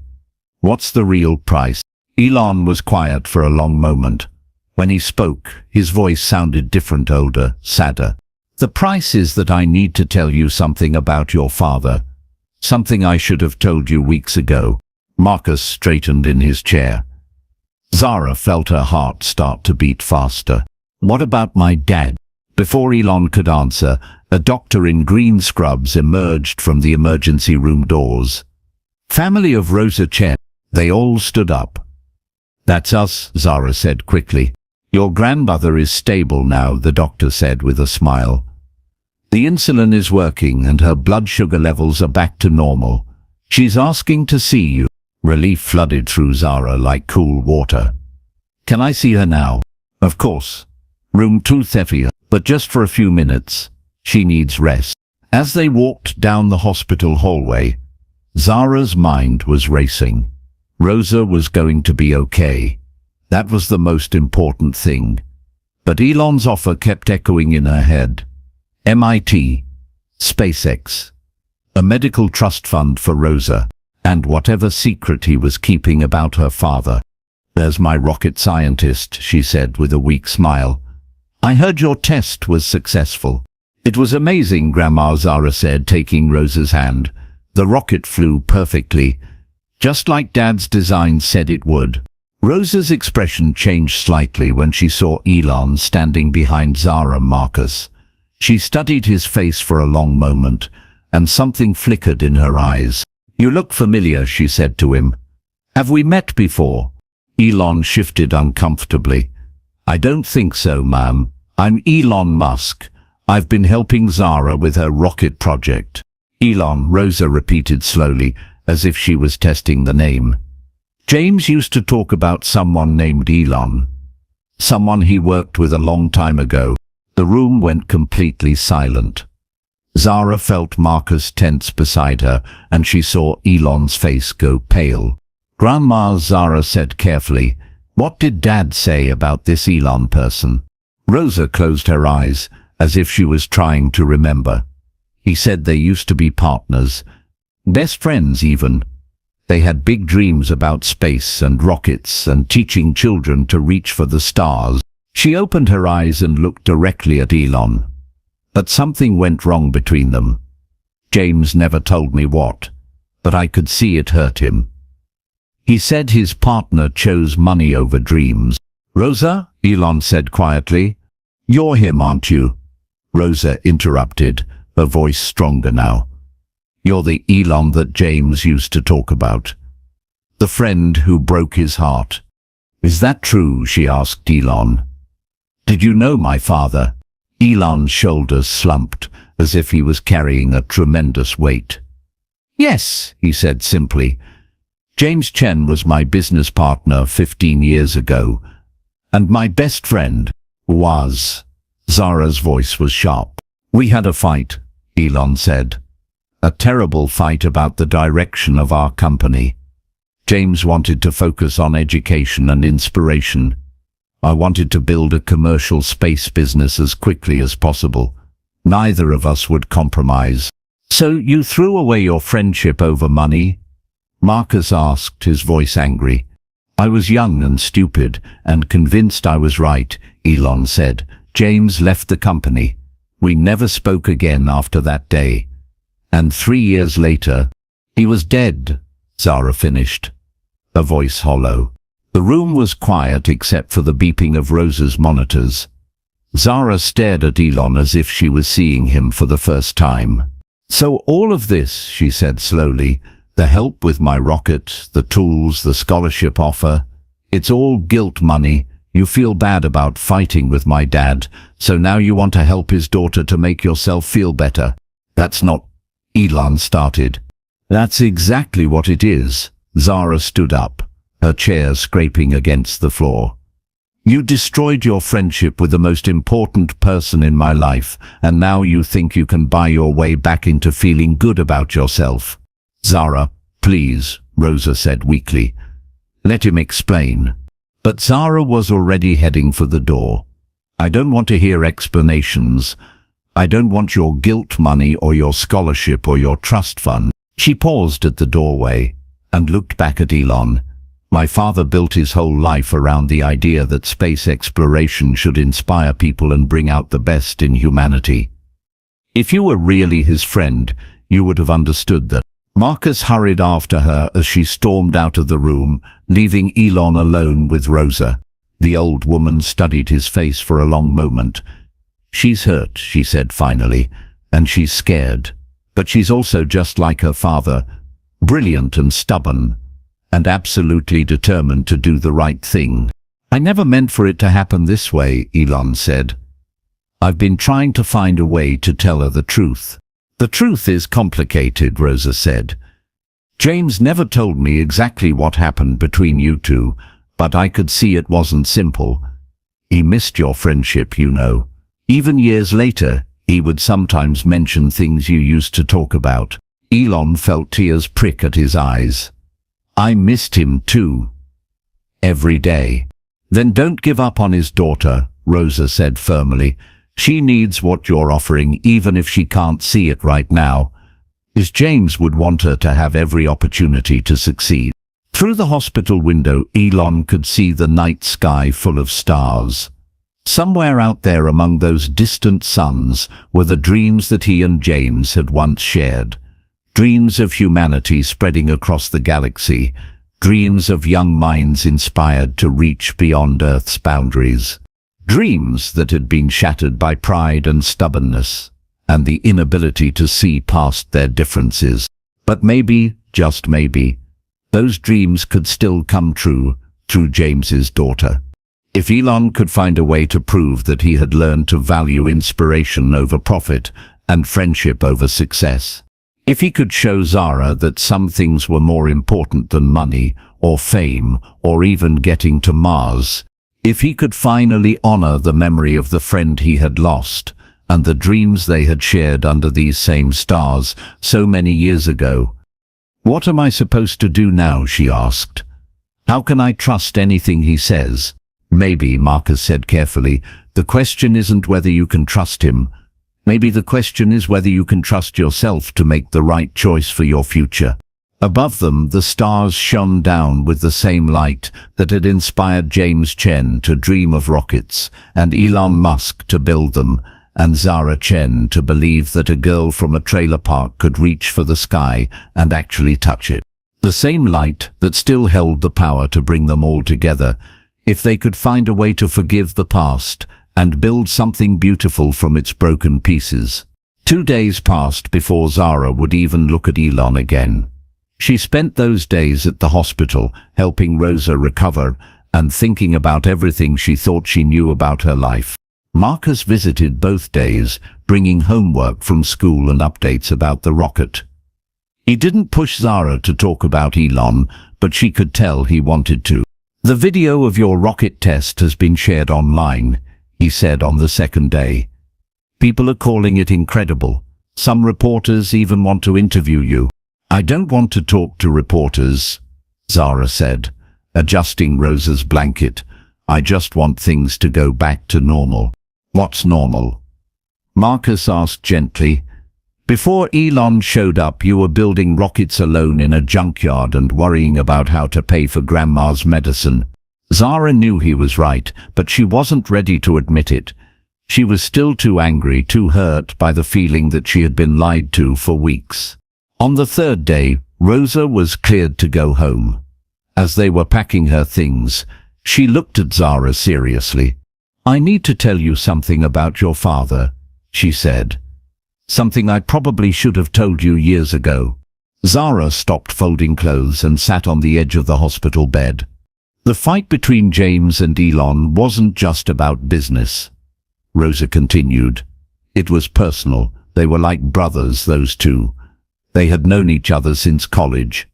What's the real price? Elon was quiet for a long moment. When he spoke, his voice sounded different, older, sadder. The price is that I need to tell you something about your father. Something I should have told you weeks ago. Marcus straightened in his chair. Zara felt her heart start to beat faster. What about my dad? Before Elon could answer, a doctor in green scrubs emerged from the emergency room doors. Family of Rosa Chen. They all stood up. That's us, Zara said quickly. Your grandmother is stable now, the doctor said with a smile. The insulin is working and her blood sugar levels are back to normal. She's asking to see you. Relief flooded through Zara like cool water. Can I see her now? Of course. Room 230, but just for a few minutes. She needs rest. As they walked down the hospital hallway, Zara's mind was racing. Rosa was going to be okay. That was the most important thing. But Elon's offer kept echoing in her head. MIT, SpaceX, a medical trust fund for Rosa, and whatever secret he was keeping about her father. There's my rocket scientist, she said with a weak smile. I heard your test was successful. It was amazing, Grandma, Zara said, taking Rosa's hand. The rocket flew perfectly, just like Dad's design said it would. Rosa's expression changed slightly when she saw Elon standing behind Zara and Marcus. She studied his face for a long moment, and something flickered in her eyes. You look familiar, she said to him. Have we met before? Elon shifted uncomfortably. I don't think so, ma'am. I'm Elon Musk. I've been helping Zara with her rocket project. Elon, Rosa repeated slowly, as if she was testing the name. James used to talk about someone named Elon. Someone he worked with a long time ago. The room went completely silent. Zara felt Marcus tense beside her, and she saw Elon's face go pale. Grandma, Zara said carefully, what did Dad say about this Elon person? Rosa closed her eyes, as if she was trying to remember. He said they used to be partners, best friends even. They had big dreams about space and rockets and teaching children to reach for the stars. She opened her eyes and looked directly at Elon. But something went wrong between them. James never told me what, but I could see it hurt him. He said his partner chose money over dreams. Rosa, Elon said quietly. You're him, aren't you? Rosa interrupted, her voice stronger now. You're the Elon that James used to talk about. The friend who broke his heart. Is that true? She asked Elon. Did you know my father? Elon's shoulders slumped, as if he was carrying a tremendous weight. Yes, he said simply. James Chen was my business partner 15 years ago, and my best friend was. Zara's voice was sharp. We had a fight, Elon said. A terrible fight about the direction of our company. James wanted to focus on education and inspiration. I wanted to build a commercial space business as quickly as possible. Neither of us would compromise. So you threw away your friendship over money? Marcus asked, his voice angry. I was young and stupid and convinced I was right, Elon said. James left the company. We never spoke again after that day. And 3 years later, he was dead, Zara finished, her voice hollow. The room was quiet except for the beeping of Rosa's monitors. Zara stared at Elon as if she was seeing him for the first time. So all of this, she said slowly, the help with my rocket, the tools, the scholarship offer, it's all guilt money. You feel bad about fighting with my dad, so now you want to help his daughter to make yourself feel better. That's not... Elon started. That's exactly what it is. Zara stood up, her chair scraping against the floor. You destroyed your friendship with the most important person in my life, and now you think you can buy your way back into feeling good about yourself. Zara, please, Rosa said weakly. Let him explain. But Zara was already heading for the door. I don't want to hear explanations. I don't want your guilt money or your scholarship or your trust fund. She paused at the doorway and looked back at Elon. My father built his whole life around the idea that space exploration should inspire people and bring out the best in humanity. If you were really his friend, you would have understood that. Marcus hurried after her as she stormed out of the room, leaving Elon alone with Rosa. The old woman studied his face for a long moment. She's hurt, she said finally, and she's scared. But she's also just like her father, brilliant and stubborn, and absolutely determined to do the right thing. I never meant for it to happen this way, Elon said. I've been trying to find a way to tell her the truth. The truth is complicated, Rosa said. James never told me exactly what happened between you two, but I could see it wasn't simple. He missed your friendship, you know. Even years later, he would sometimes mention things you used to talk about. Elon felt tears prick at his eyes. I missed him too. Every day. Then don't give up on his daughter, Rosa said firmly. She needs what you're offering, even if she can't see it right now. James would want her to have every opportunity to succeed. Through the hospital window, Elon could see the night sky full of stars. Somewhere out there among those distant suns were the dreams that he and James had once shared. Dreams of humanity spreading across the galaxy. Dreams of young minds inspired to reach beyond Earth's boundaries. Dreams that had been shattered by pride and stubbornness, and the inability to see past their differences. But maybe, just maybe, those dreams could still come true through James's daughter. If Elon could find a way to prove that he had learned to value inspiration over profit and friendship over success. If he could show Zara that some things were more important than money or fame or even getting to Mars. If he could finally honor the memory of the friend he had lost and the dreams they had shared under these same stars so many years ago. What am I supposed to do now, she asked. How can I trust anything he says? Maybe, Marcus said carefully, the question isn't whether you can trust him. Maybe the question is whether you can trust yourself to make the right choice for your future. Above them, the stars shone down with the same light that had inspired James Chen to dream of rockets, and Elon Musk to build them, and Zara Chen to believe that a girl from a trailer park could reach for the sky and actually touch it. The same light that still held the power to bring them all together, if they could find a way to forgive the past and build something beautiful from its broken pieces. 2 days passed before Zara would even look at Elon again. She spent those days at the hospital, helping Rosa recover and thinking about everything she thought she knew about her life. Marcus visited both days, bringing homework from school and updates about the rocket. He didn't push Zara to talk about Elon, but she could tell he wanted to. The video of your rocket test has been shared online, he said on the second day. People are calling it incredible. Some reporters even want to interview you. I don't want to talk to reporters, Zara said, adjusting Rosa's blanket. I just want things to go back to normal. What's normal? Marcus asked gently. Before Elon showed up, you were building rockets alone in a junkyard and worrying about how to pay for Grandma's medicine. Zara knew he was right, but she wasn't ready to admit it. She was still too angry, too hurt by the feeling that she had been lied to for weeks. On the third day, Rosa was cleared to go home. As they were packing her things, she looked at Zara seriously. "I need to tell you something about your father," she said. "Something I probably should have told you years ago." Zara stopped folding clothes and sat on the edge of the hospital bed. The fight between James and Elon wasn't just about business. Rosa continued. It was personal. They were like brothers, those two. They had known each other since college.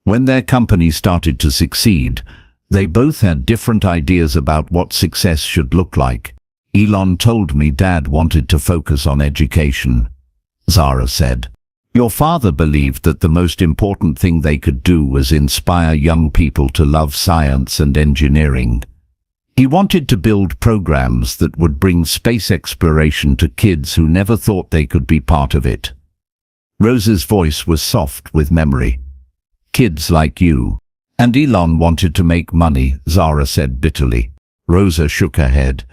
When their company started to succeed, they both had different ideas about what success should look like. "Elon told me Dad wanted to focus on education," Zara said. "Your father believed that the most important thing they could do was inspire young people to love science and engineering. He wanted to build programs that would bring space exploration to kids who never thought they could be part of it." Rosa's voice was soft with memory. "Kids like you." "And Elon wanted to make money," Zara said bitterly. Rosa shook her head.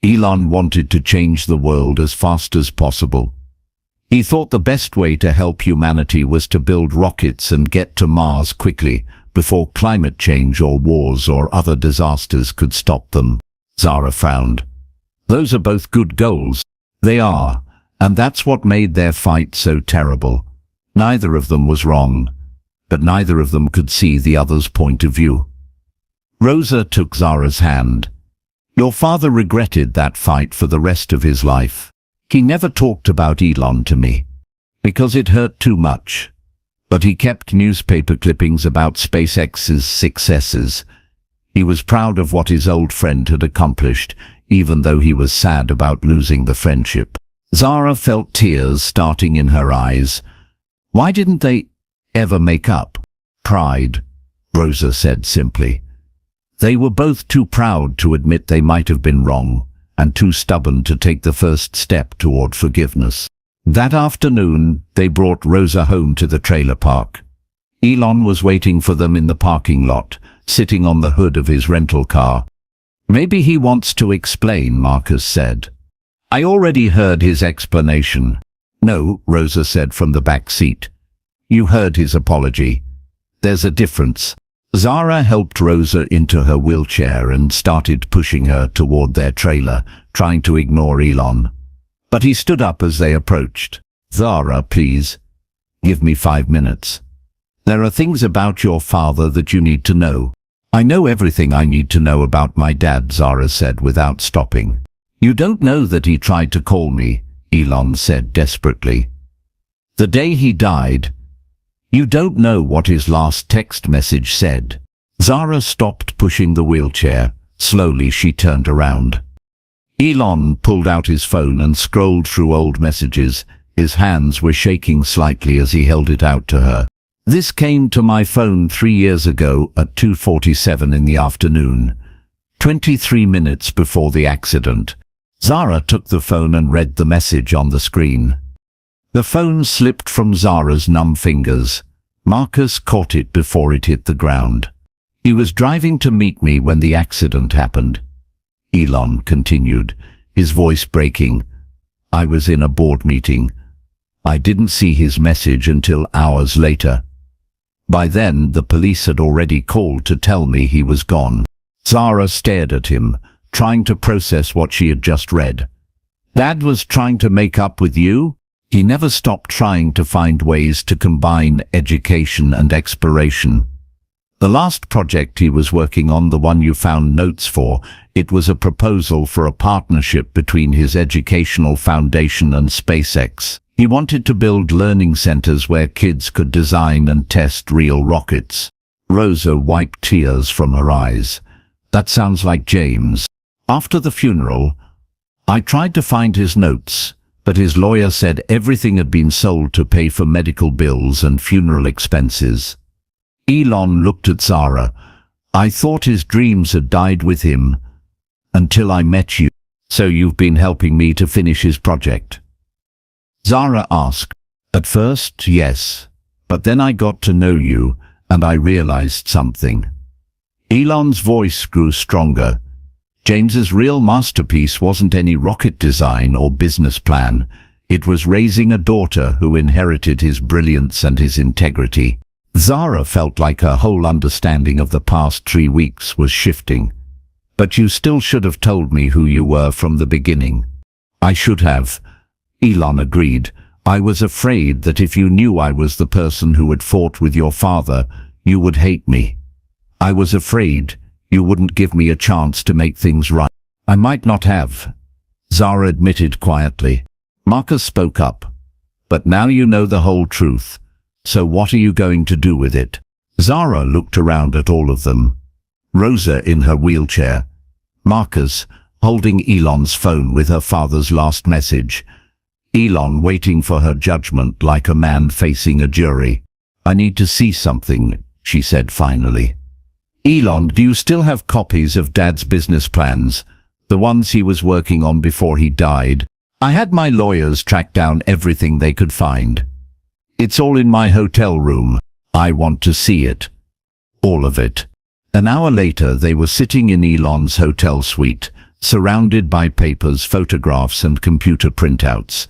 "Elon wanted to change the world as fast as possible. He thought the best way to help humanity was to build rockets and get to Mars quickly, before climate change or wars or other disasters could stop them." Zara frowned. "Those are both good goals." "They are, and that's what made their fight so terrible. Neither of them was wrong, but neither of them could see the other's point of view." Rosa took Zara's hand. "Your father regretted that fight for the rest of his life. He never talked about Elon to me, because it hurt too much. But he kept newspaper clippings about SpaceX's successes. He was proud of what his old friend had accomplished, even though he was sad about losing the friendship." Zara felt tears starting in her eyes. "Why didn't they ever make up?" "Pride," Rosa said simply. "They were both too proud to admit they might have been wrong, and too stubborn to take the first step toward forgiveness." That afternoon, they brought Rosa home to the trailer park. Elon was waiting for them in the parking lot, sitting on the hood of his rental car. "Maybe he wants to explain," Marcus said. "I already heard his explanation." "No," Rosa said from the back seat. "You heard his apology. There's a difference." Zara helped Rosa into her wheelchair and started pushing her toward their trailer, trying to ignore Elon. But he stood up as they approached. "Zara, please. Give me 5 minutes. There are things about your father that you need to know." "I know everything I need to know about my dad," Zara said without stopping. "You don't know that he tried to call me," Elon said desperately. "The day he died. You don't know what his last text message said." Zara stopped pushing the wheelchair. Slowly she turned around. Elon pulled out his phone and scrolled through old messages. His hands were shaking slightly as he held it out to her. "This came to my phone 3 years ago at 2:47 in the afternoon, 23 minutes before the accident." Zara took the phone and read the message on the screen. The phone slipped from Zara's numb fingers. Marcus caught it before it hit the ground. "He was driving to meet me when the accident happened," Elon continued, his voice breaking. "I was in a board meeting. I didn't see his message until hours later. By then, the police had already called to tell me he was gone." Zara stared at him, trying to process what she had just read. "Dad was trying to make up with you?" He never stopped trying to find ways to combine education and exploration. "The last project he was working on, the one you found notes for, it was a proposal for a partnership between his educational foundation and SpaceX. He wanted to build learning centers where kids could design and test real rockets." Rosa wiped tears from her eyes. "That sounds like James." "After the funeral, I tried to find his notes, but his lawyer said everything had been sold to pay for medical bills and funeral expenses." Elon looked at Zara. "I thought his dreams had died with him until I met you." So you've been helping me to finish his project? Zara asked. At first, yes. But then I got to know you, and I realized something. Elon's voice grew stronger. James's real masterpiece wasn't any rocket design or business plan. It was raising a daughter who inherited his brilliance and his integrity. Zara felt like her whole understanding of the past 3 weeks was shifting. But you still should have told me who you were from the beginning. I should have. Elon agreed. I was afraid that if you knew I was the person who had fought with your father, you would hate me. I was afraid you wouldn't give me a chance to make things right. I might not have, Zara admitted quietly. Marcus spoke up. But now you know the whole truth. So what are you going to do with it? Zara looked around at all of them. Rosa in her wheelchair. Marcus holding Elon's phone with her father's last message. Elon waiting for her judgment like a man facing a jury. I need to see something, she said finally. Elon, do you still have copies of Dad's business plans? The ones he was working on before he died? I had my lawyers track down everything they could find. It's all in my hotel room. I want to see it. All of it. An hour later they were sitting in Elon's hotel suite, surrounded by papers, photographs and computer printouts.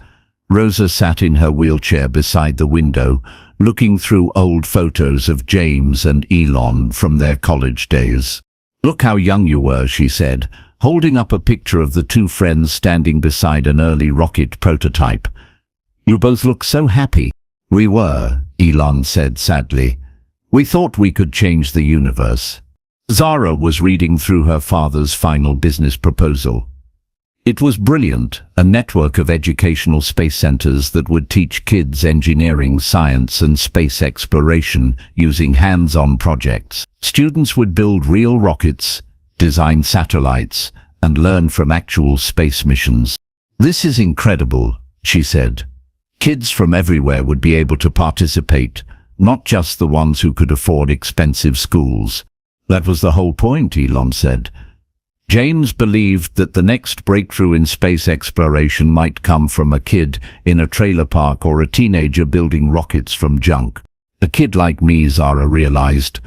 Rosa sat in her wheelchair beside the window, looking through old photos of James and Elon from their college days. Look how young you were, she said, holding up a picture of the two friends standing beside an early rocket prototype. You both look so happy. We were, Elon said sadly. We thought we could change the universe. Zara was reading through her father's final business proposal. It was brilliant, a network of educational space centers that would teach kids engineering, science and space exploration using hands-on projects. Students would build real rockets, design satellites, and learn from actual space missions. This is incredible, she said. Kids from everywhere would be able to participate, not just the ones who could afford expensive schools. That was the whole point, Elon said. James believed that the next breakthrough in space exploration might come from a kid in a trailer park or a teenager building rockets from junk. A kid like me, Zara realized.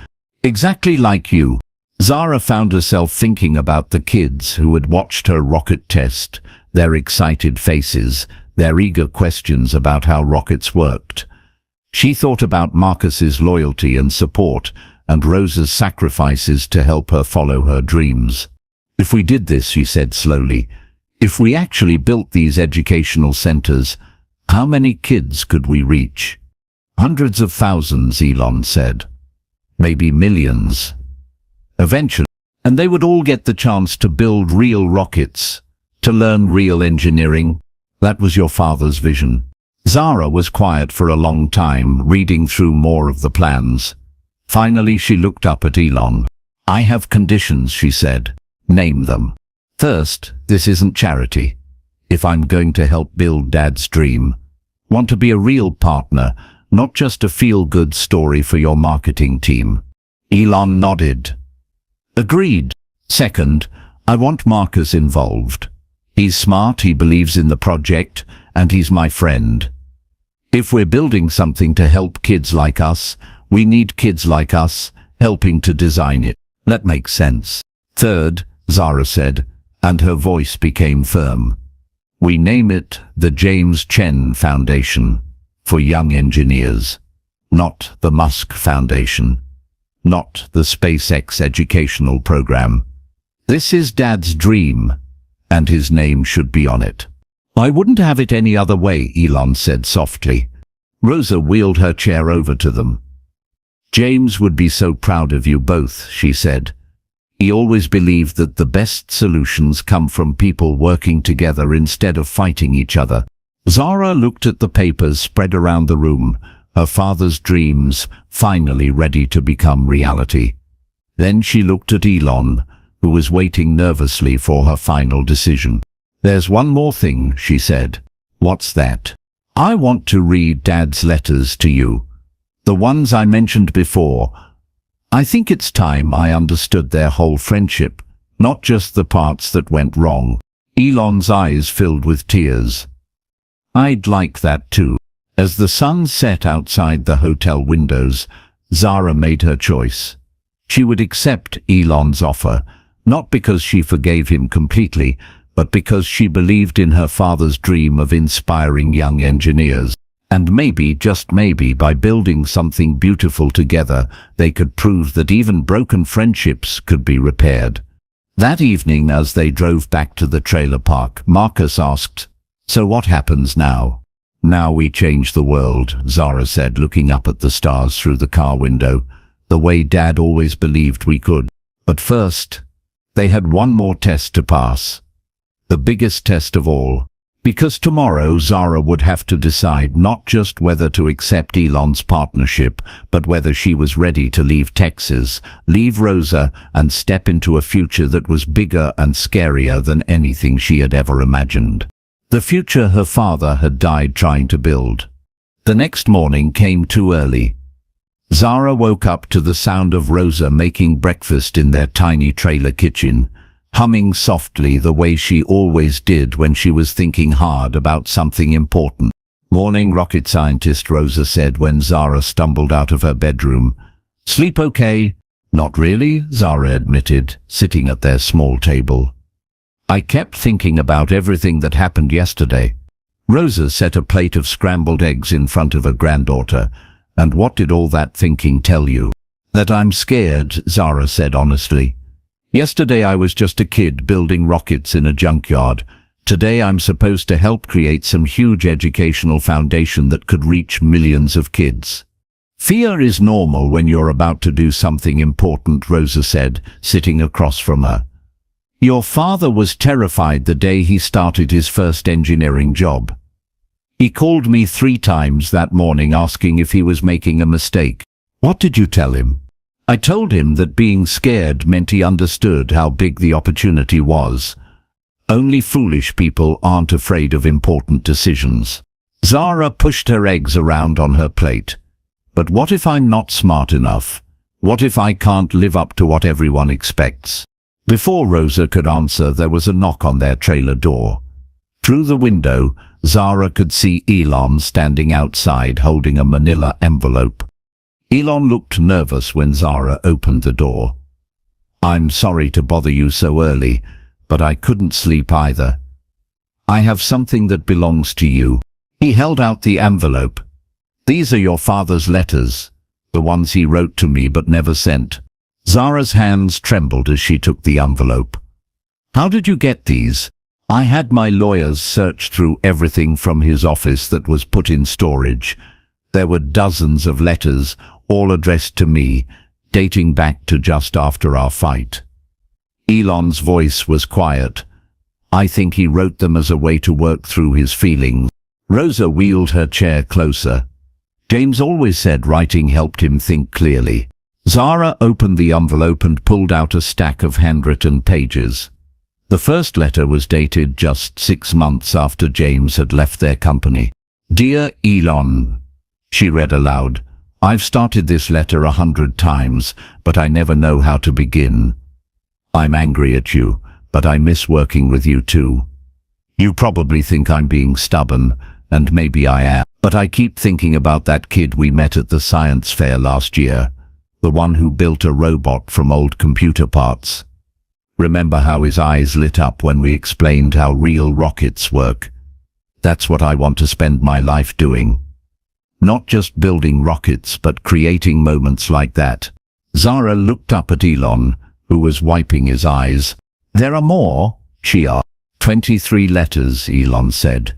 Exactly like you. Zara found herself thinking about the kids who had watched her rocket test, their excited faces, their eager questions about how rockets worked. She thought about Marcus's loyalty and support, and Rosa's sacrifices to help her follow her dreams. If we did this, she said slowly, if we actually built these educational centers, how many kids could we reach? Hundreds of thousands, Elon said. Maybe millions. Eventually, and they would all get the chance to build real rockets, to learn real engineering. That was your father's vision. Zara was quiet for a long time, reading through more of the plans. Finally, she looked up at Elon. I have conditions, she said. Name them. First, this isn't charity. If I'm going to help build Dad's dream, want to be a real partner, not just a feel-good story for your marketing team. Elon nodded. Agreed. Second, I want Marcus involved. He's smart, he believes in the project, and he's my friend. If we're building something to help kids like us, we need kids like us helping to design it. That makes sense. Third, Zara said, and her voice became firm. We name it the James Chen Foundation for Young Engineers, not the Musk Foundation, not the SpaceX educational program. This is Dad's dream, and his name should be on it. I wouldn't have it any other way, Elon said softly. Rosa wheeled her chair over to them. James would be so proud of you both, she said. He always believed that the best solutions come from people working together instead of fighting each other. Zara looked at the papers spread around the room, her father's dreams finally ready to become reality. Then she looked at Elon, who was waiting nervously for her final decision. There's one more thing, she said. What's that? I want to read Dad's letters to you. The ones I mentioned before. I think it's time I understood their whole friendship, not just the parts that went wrong. Elon's eyes filled with tears. I'd like that too. As the sun set outside the hotel windows, Zara made her choice. She would accept Elon's offer, not because she forgave him completely, but because she believed in her father's dream of inspiring young engineers. And maybe, just maybe, by building something beautiful together, they could prove that even broken friendships could be repaired. That evening, as they drove back to the trailer park, Marcus asked, "So what happens now?" "Now we change the world," Zara said, looking up at the stars through the car window, "the way Dad always believed we could. But first, they had one more test to pass. The biggest test of all. Because tomorrow Zara would have to decide not just whether to accept Elon's partnership, but whether she was ready to leave Texas, leave Rosa, and step into a future that was bigger and scarier than anything she had ever imagined. The future her father had died trying to build. The next morning came too early. Zara woke up to the sound of Rosa making breakfast in their tiny trailer kitchen, humming softly the way she always did when she was thinking hard about something important. "Morning, rocket scientist," Rosa said when Zara stumbled out of her bedroom. "Sleep okay?" "Not really," Zara admitted, sitting at their small table. "I kept thinking about everything that happened yesterday." Rosa set a plate of scrambled eggs in front of her granddaughter. "And what did all that thinking tell you?" "That I'm scared," Zara said honestly. "Yesterday I was just a kid building rockets in a junkyard. Today I'm supposed to help create some huge educational foundation that could reach millions of kids." "Fear is normal when you're about to do something important," Rosa said, sitting across from her. "Your father was terrified the day he started his first engineering job. He called me 3 times that morning asking if he was making a mistake." "What did you tell him?" "I told him that being scared meant he understood how big the opportunity was. Only foolish people aren't afraid of important decisions." Zara pushed her eggs around on her plate. "But what if I'm not smart enough? What if I can't live up to what everyone expects?" Before Rosa could answer, there was a knock on their trailer door. Through the window, Zara could see Elon standing outside holding a manila envelope. Elon looked nervous when Zara opened the door. "I'm sorry to bother you so early, but I couldn't sleep either. I have something that belongs to you." He held out the envelope. "These are your father's letters, the ones he wrote to me but never sent." Zara's hands trembled as she took the envelope. "How did you get these?" "I had my lawyers search through everything from his office that was put in storage. There were dozens of letters, all addressed to me, dating back to just after our fight." Elon's voice was quiet. "I think he wrote them as a way to work through his feelings." Rosa wheeled her chair closer. "James always said writing helped him think clearly." Zara opened the envelope and pulled out a stack of handwritten pages. The first letter was dated just 6 months after James had left their company. "Dear Elon," she read aloud, "I've started this letter 100 times, but I never know how to begin. I'm angry at you, but I miss working with you too. You probably think I'm being stubborn, and maybe I am, but I keep thinking about that kid we met at the science fair last year, the one who built a robot from old computer parts. Remember how his eyes lit up when we explained how real rockets work? That's what I want to spend my life doing. Not just building rockets, but creating moments like that." Zara looked up at Elon, who was wiping his eyes. "There are more?" she asked. 23 letters, Elon said.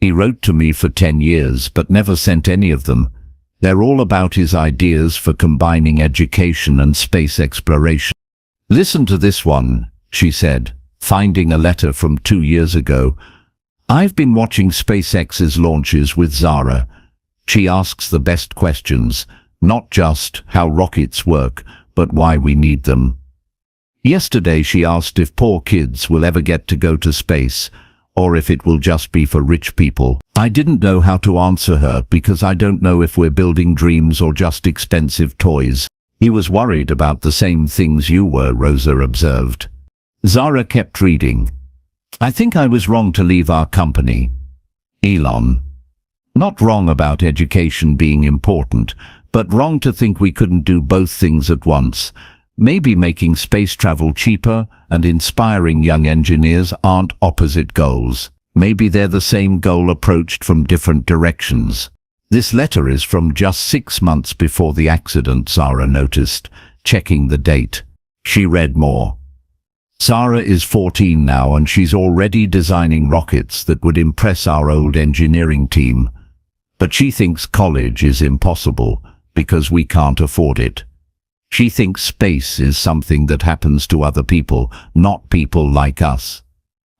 "He wrote to me for 10 years, but never sent any of them. They're all about his ideas for combining education and space exploration." "Listen to this one," she said, finding a letter from 2 years ago. "I've been watching SpaceX's launches with Zara. She asks the best questions, not just how rockets work, but why we need them. Yesterday she asked if poor kids will ever get to go to space, or if it will just be for rich people. I didn't know how to answer her because I don't know if we're building dreams or just expensive toys." "He was worried about the same things you were," Rosa observed. Zara kept reading. I think I was wrong to leave our company. Elon. Not wrong about education being important, but wrong to think we couldn't do both things at once. Maybe making space travel cheaper and inspiring young engineers aren't opposite goals. Maybe they're the same goal approached from different directions. This letter is from just 6 months before the accident, Zara noticed, checking the date. She read more. Zara is 14 now and she's already designing rockets that would impress our old engineering team. But she thinks college is impossible because we can't afford it. She thinks space is something that happens to other people, not people like us.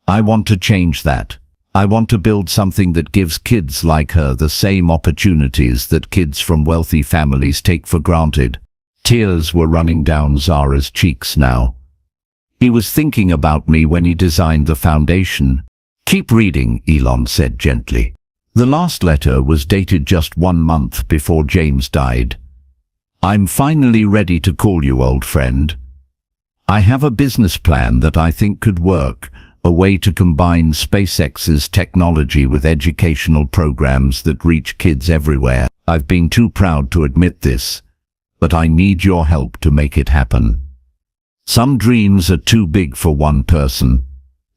I want to change that. I want to build something that gives kids like her the same opportunities that kids from wealthy families take for granted. Tears were running down Zara's cheeks now. He was thinking about me when he designed the foundation. Keep reading, Elon said gently. The last letter was dated just 1 month before James died. I'm finally ready to call you, old friend. I have a business plan that I think could work, a way to combine SpaceX's technology with educational programs that reach kids everywhere. I've been too proud to admit this, but I need your help to make it happen. Some dreams are too big for one person.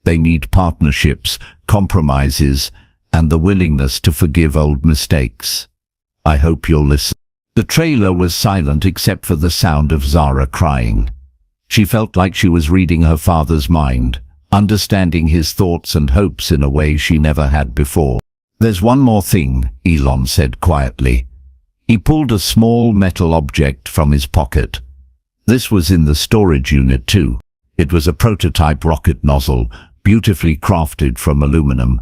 They need partnerships, compromises, and the willingness to forgive old mistakes. I hope you'll listen. The trailer was silent except for the sound of Zara crying. She felt like she was reading her father's mind, understanding his thoughts and hopes in a way she never had before. There's one more thing, Elon said quietly. He pulled a small metal object from his pocket. This was in the storage unit too. It was a prototype rocket nozzle, beautifully crafted from aluminum.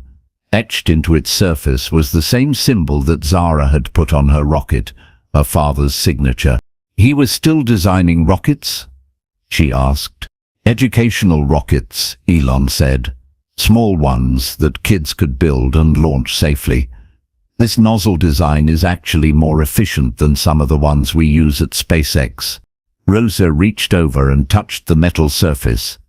Etched into its surface was the same symbol that Zara had put on her rocket, her father's signature. He was still designing rockets? She asked. Educational rockets, Elon said. Small ones that kids could build and launch safely. This nozzle design is actually more efficient than some of the ones we use at SpaceX. Rosa reached over and touched the metal surface.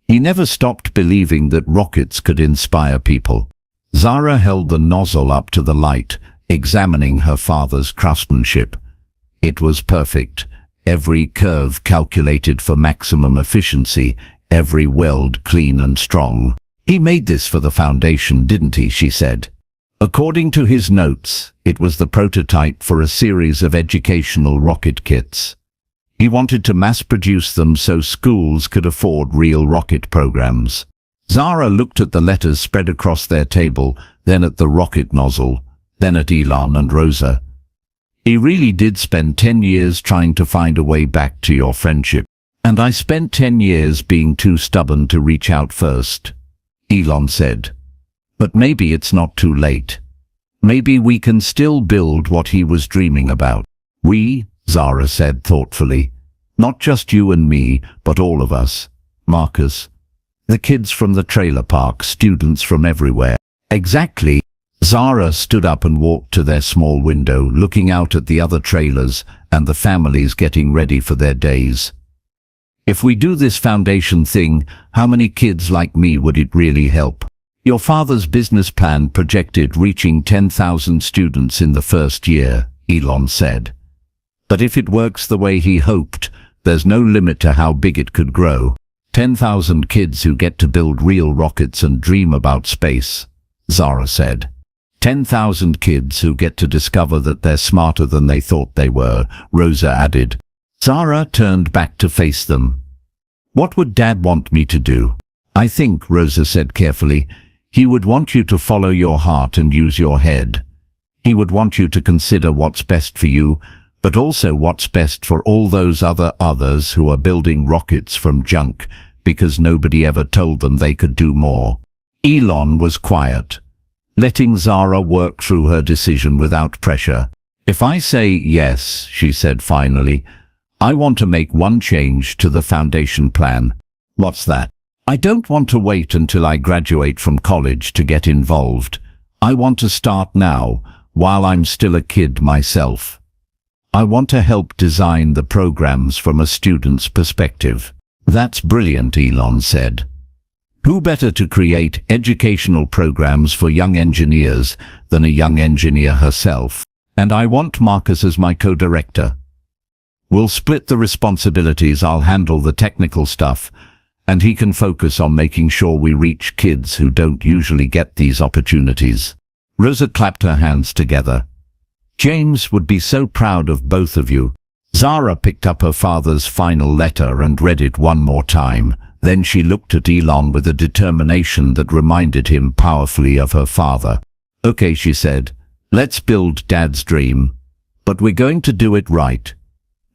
He never stopped believing that rockets could inspire people. Zara held the nozzle up to the light, examining her father's craftsmanship. It was perfect, every curve calculated for maximum efficiency, every weld clean and strong. He made this for the foundation, didn't he? She said. According to his notes, it was the prototype for a series of educational rocket kits. He wanted to mass-produce them so schools could afford real rocket programs. Zara looked at the letters spread across their table, then at the rocket nozzle, then at Elon and Rosa. He really did spend 10 years trying to find a way back to your friendship. And I spent 10 years being too stubborn to reach out first, Elon said. But maybe it's not too late. Maybe we can still build what he was dreaming about. We, Zara said thoughtfully. Not just you and me, but all of us. Marcus. The kids from the trailer park, students from everywhere. Exactly. Zara stood up and walked to their small window, looking out at the other trailers and the families getting ready for their days. If we do this foundation thing, how many kids like me would it really help? Your father's business plan projected reaching 10,000 students in the first year, Elon said. But if it works the way he hoped, there's no limit to how big it could grow. 10,000 kids who get to build real rockets and dream about space, Zara said. 10,000 kids who get to discover that they're smarter than they thought they were, Rosa added. Zara turned back to face them. What would Dad want me to do? I think, Rosa said carefully, he would want you to follow your heart and use your head. He would want you to consider what's best for you, but also what's best for all those others who are building rockets from junk because nobody ever told them they could do more. Elon was quiet, letting Zara work through her decision without pressure. If I say yes, she said finally, I want to make one change to the foundation plan. What's that? I don't want to wait until I graduate from college to get involved. I want to start now, while I'm still a kid myself. I want to help design the programs from a student's perspective. That's brilliant, Elon said. Who better to create educational programs for young engineers than a young engineer herself? And I want Marcus as my co-director. We'll split the responsibilities. I'll handle the technical stuff, and he can focus on making sure we reach kids who don't usually get these opportunities. Rosa clapped her hands together. James would be so proud of both of you. Zara picked up her father's final letter and read it one more time. Then she looked at Elon with a determination that reminded him powerfully of her father. Okay, she said, let's build Dad's dream. But we're going to do it right.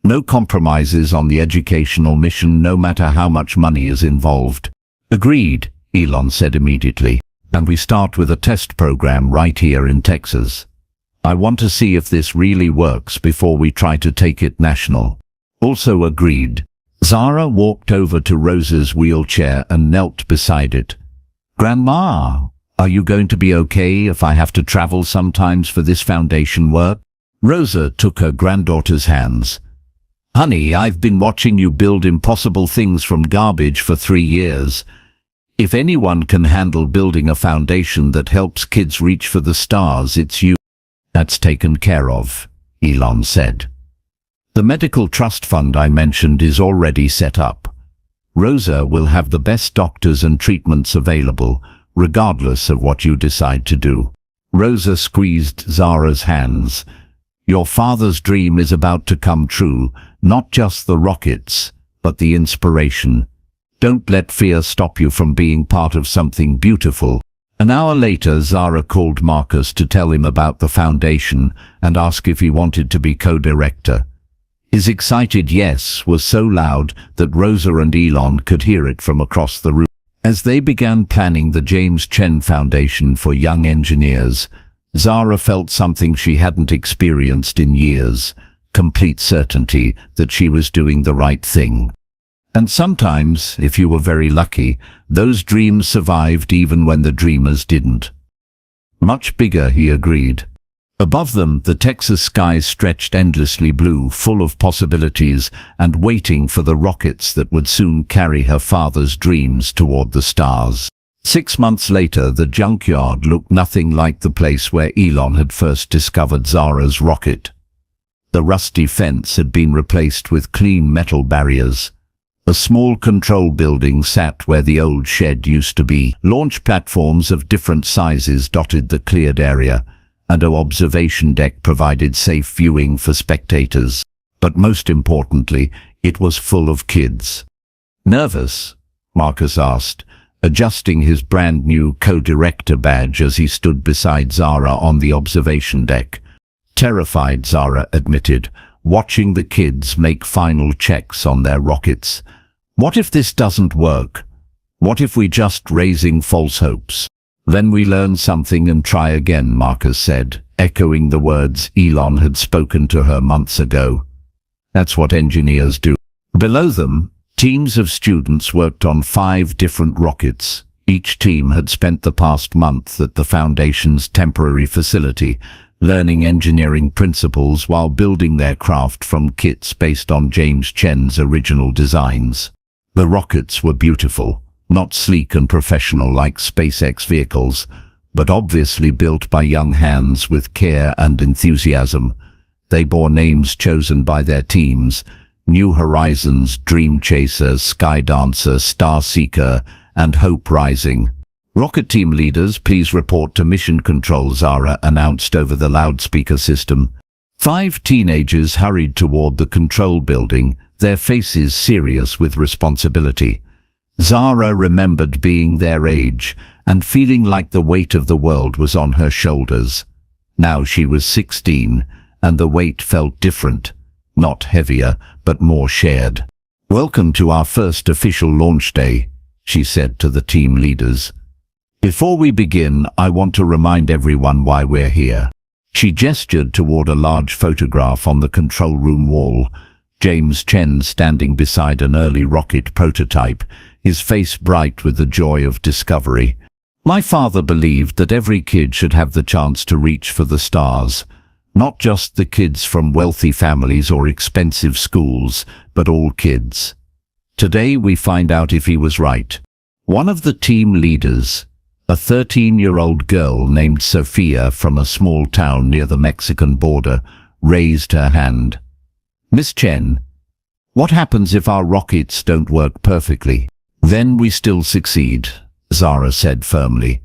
No compromises on the educational mission, no matter how much money is involved. Agreed, Elon said immediately. And we start with a test program right here in Texas. I want to see if this really works before we try to take it national. Also agreed. Zara walked over to Rosa's wheelchair and knelt beside it. Grandma, are you going to be okay if I have to travel sometimes for this foundation work? Rosa took her granddaughter's hands. Honey, I've been watching you build impossible things from garbage for 3 years. If anyone can handle building a foundation that helps kids reach for the stars, it's you. That's taken care of, Elon said. The medical trust fund I mentioned is already set up. Rosa will have the best doctors and treatments available, regardless of what you decide to do. Rosa squeezed Zara's hands. Your father's dream is about to come true, not just the rockets, but the inspiration. Don't let fear stop you from being part of something beautiful. An hour later, Zara called Marcus to tell him about the foundation and ask if he wanted to be co-director. His excited yes was so loud that Rosa and Elon could hear it from across the room. As they began planning the James Chen Foundation for Young Engineers, Zara felt something she hadn't experienced in years, complete certainty that she was doing the right thing. And sometimes, if you were very lucky, those dreams survived even when the dreamers didn't. Much bigger, he agreed. Above them, the Texas skies stretched endlessly blue, full of possibilities, and waiting for the rockets that would soon carry her father's dreams toward the stars. 6 months later, the junkyard looked nothing like the place where Elon had first discovered Zara's rocket. The rusty fence had been replaced with clean metal barriers. A small control building sat where the old shed used to be. Launch platforms of different sizes dotted the cleared area, and an observation deck provided safe viewing for spectators. But most importantly, it was full of kids. Nervous? Marcus asked, adjusting his brand-new co-director badge as he stood beside Zara on the observation deck. Terrified, Zara admitted, watching the kids make final checks on their rockets. What if this doesn't work? What if we're just raising false hopes? Then we learn something and try again, Marcus said, echoing the words Elon had spoken to her months ago. That's what engineers do. Below them, teams of students worked on 5 different rockets. Each team had spent the past month at the Foundation's temporary facility, learning engineering principles while building their craft from kits based on James Chen's original designs. The rockets were beautiful, not sleek and professional like SpaceX vehicles, but obviously built by young hands with care and enthusiasm. They bore names chosen by their teams: New Horizons, Dream Chaser, Sky Dancer, Star Seeker, and Hope Rising. Rocket team leaders, please report to mission control, Zara announced over the loudspeaker system. 5 teenagers hurried toward the control building, their faces serious with responsibility. Zara remembered being their age and feeling like the weight of the world was on her shoulders. Now she was 16, and the weight felt different, not heavier, but more shared. Welcome to our first official launch day, she said to the team leaders. Before we begin, I want to remind everyone why we're here. She gestured toward a large photograph on the control room wall, James Chen standing beside an early rocket prototype, his face bright with the joy of discovery. My father believed that every kid should have the chance to reach for the stars, not just the kids from wealthy families or expensive schools, but all kids. Today we find out if he was right. One of the team leaders, a 13-year-old girl named Sophia from a small town near the Mexican border, raised her hand. "Miss Chen, what happens if our rockets don't work perfectly?" "Then we still succeed," Zara said firmly.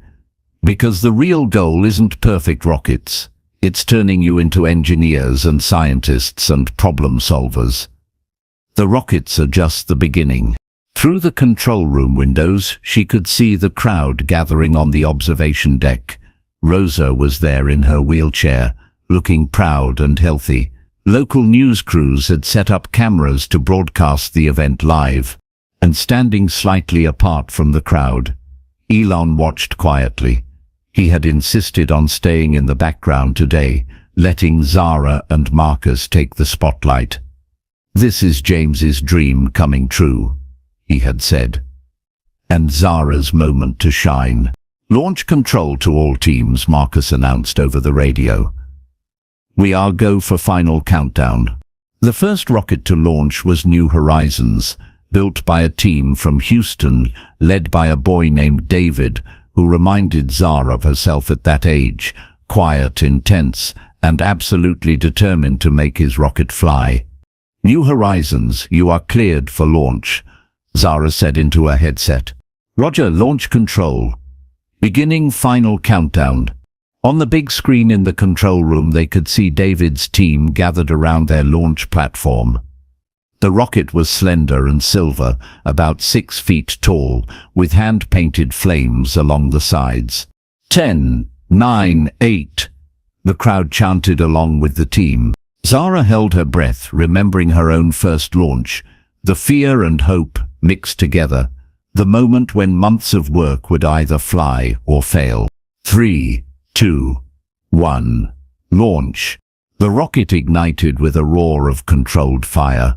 "Because the real goal isn't perfect rockets. It's turning you into engineers and scientists and problem solvers. The rockets are just the beginning." Through the control room windows, she could see the crowd gathering on the observation deck. Rosa was there in her wheelchair, looking proud and healthy. Local news crews had set up cameras to broadcast the event live. And standing slightly apart from the crowd, Elon watched quietly. He had insisted on staying in the background today, letting Zara and Marcus take the spotlight. "This is James's dream coming true," he had said. "And Zara's moment to shine." "Launch control to all teams," Marcus announced over the radio. "We are go for final countdown." The first rocket to launch was New Horizons, built by a team from Houston, led by a boy named David, who reminded Zara of herself at that age, quiet, intense, and absolutely determined to make his rocket fly. "New Horizons, you are cleared for launch," Zara said into her headset. "Roger, launch control. Beginning final countdown." On the big screen in the control room, they could see David's team gathered around their launch platform. The rocket was slender and silver, about 6 feet tall, with hand-painted flames along the sides. 10, 9, 8. The crowd chanted along with the team. Zara held her breath, remembering her own first launch. The fear and hope mixed together. The moment when months of work would either fly or fail. 3, 2, 1. Launch. The rocket ignited with a roar of controlled fire.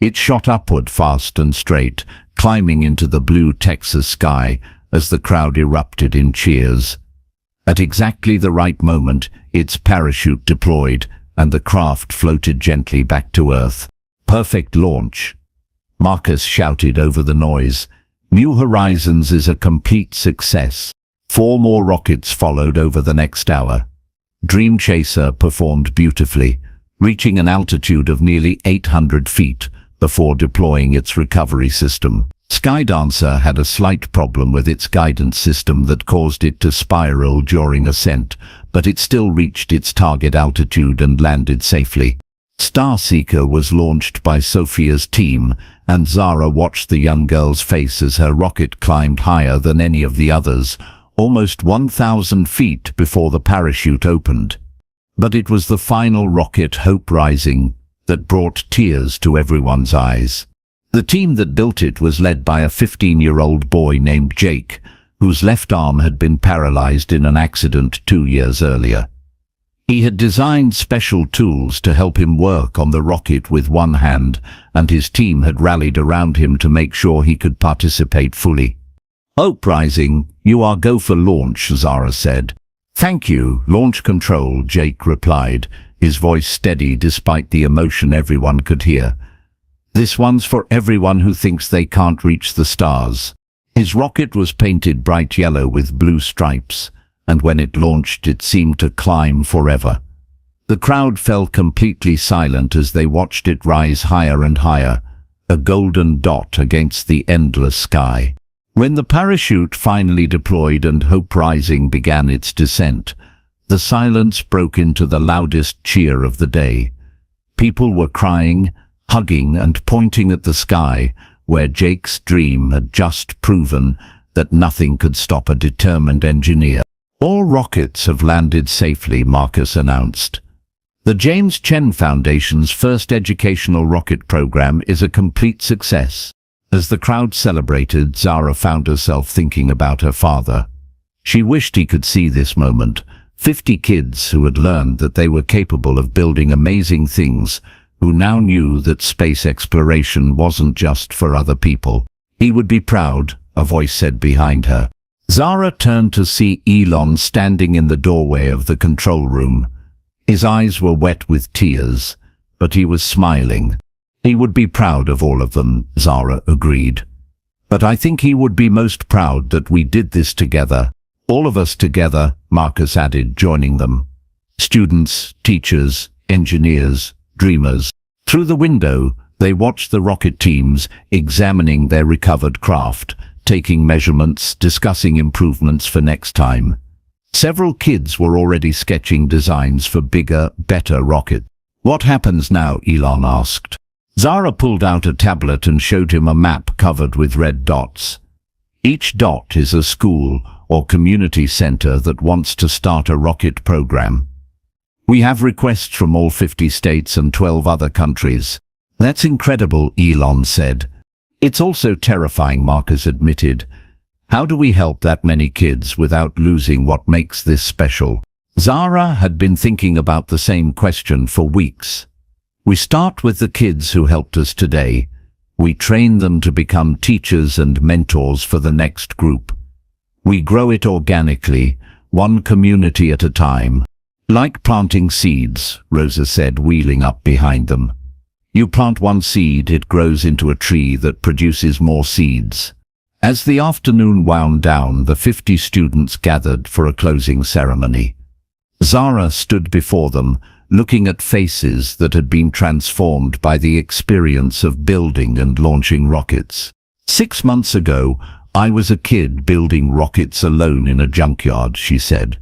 It shot upward fast and straight, climbing into the blue Texas sky as the crowd erupted in cheers. At exactly the right moment, its parachute deployed, and the craft floated gently back to Earth. "Perfect launch," Marcus shouted over the noise. "New Horizons is a complete success." 4 more rockets followed over the next hour. Dream Chaser performed beautifully, reaching an altitude of nearly 800 feet before deploying its recovery system. Skydancer had a slight problem with its guidance system that caused it to spiral during ascent, but it still reached its target altitude and landed safely. Starseeker was launched by Sophia's team, and Zara watched the young girl's face as her rocket climbed higher than any of the others, almost 1,000 feet before the parachute opened. But it was the final rocket, Hope Rising, that brought tears to everyone's eyes. The team that built it was led by a 15-year-old boy named Jake, whose left arm had been paralyzed in an accident 2 years earlier. He had designed special tools to help him work on the rocket with one hand, and his team had rallied around him to make sure he could participate fully. "Hope Rising, you are go for launch," Zara said. "Thank you, launch control," Jake replied, his voice steady despite the emotion everyone could hear. "This one's for everyone who thinks they can't reach the stars." His rocket was painted bright yellow with blue stripes, and when it launched it seemed to climb forever. The crowd fell completely silent as they watched it rise higher and higher, a golden dot against the endless sky. When the parachute finally deployed and Hope Rising began its descent, the silence broke into the loudest cheer of the day. People were crying, hugging and pointing at the sky, where Jake's dream had just proven that nothing could stop a determined engineer. "All rockets have landed safely," Marcus announced. "The James Chen Foundation's first educational rocket program is a complete success." As the crowd celebrated, Zara found herself thinking about her father. She wished he could see this moment. 50 kids who had learned that they were capable of building amazing things, who now knew that space exploration wasn't just for other people. He would be proud, a voice said behind her. Zara turned to see Elon standing in the doorway of the control room. His eyes were wet with tears, but he was smiling. He would be proud of all of them, Zara agreed. But I think he would be most proud that we did this together. All of us together, Marcus added, joining them. Students, teachers, engineers, dreamers. Through the window, they watched the rocket teams examining their recovered craft, taking measurements, discussing improvements for next time. Several kids were already sketching designs for bigger, better rockets. What happens now? Elon asked. Zara pulled out a tablet and showed him a map covered with red dots. Each dot is a school or community center that wants to start a rocket program. We have requests from all 50 states and 12 other countries. That's incredible, Elon said. It's also terrifying, Marcus admitted. How do we help that many kids without losing what makes this special? Zara had been thinking about the same question for weeks. We start with the kids who helped us today. We train them to become teachers and mentors for the next group. We grow it organically, one community at a time. Like planting seeds, Rosa said, wheeling up behind them. You plant one seed, it grows into a tree that produces more seeds. As the afternoon wound down, the 50 students gathered for a closing ceremony. Zara stood before them, looking at faces that had been transformed by the experience of building and launching rockets. 6 months ago, I was a kid building rockets alone in a junkyard, she said.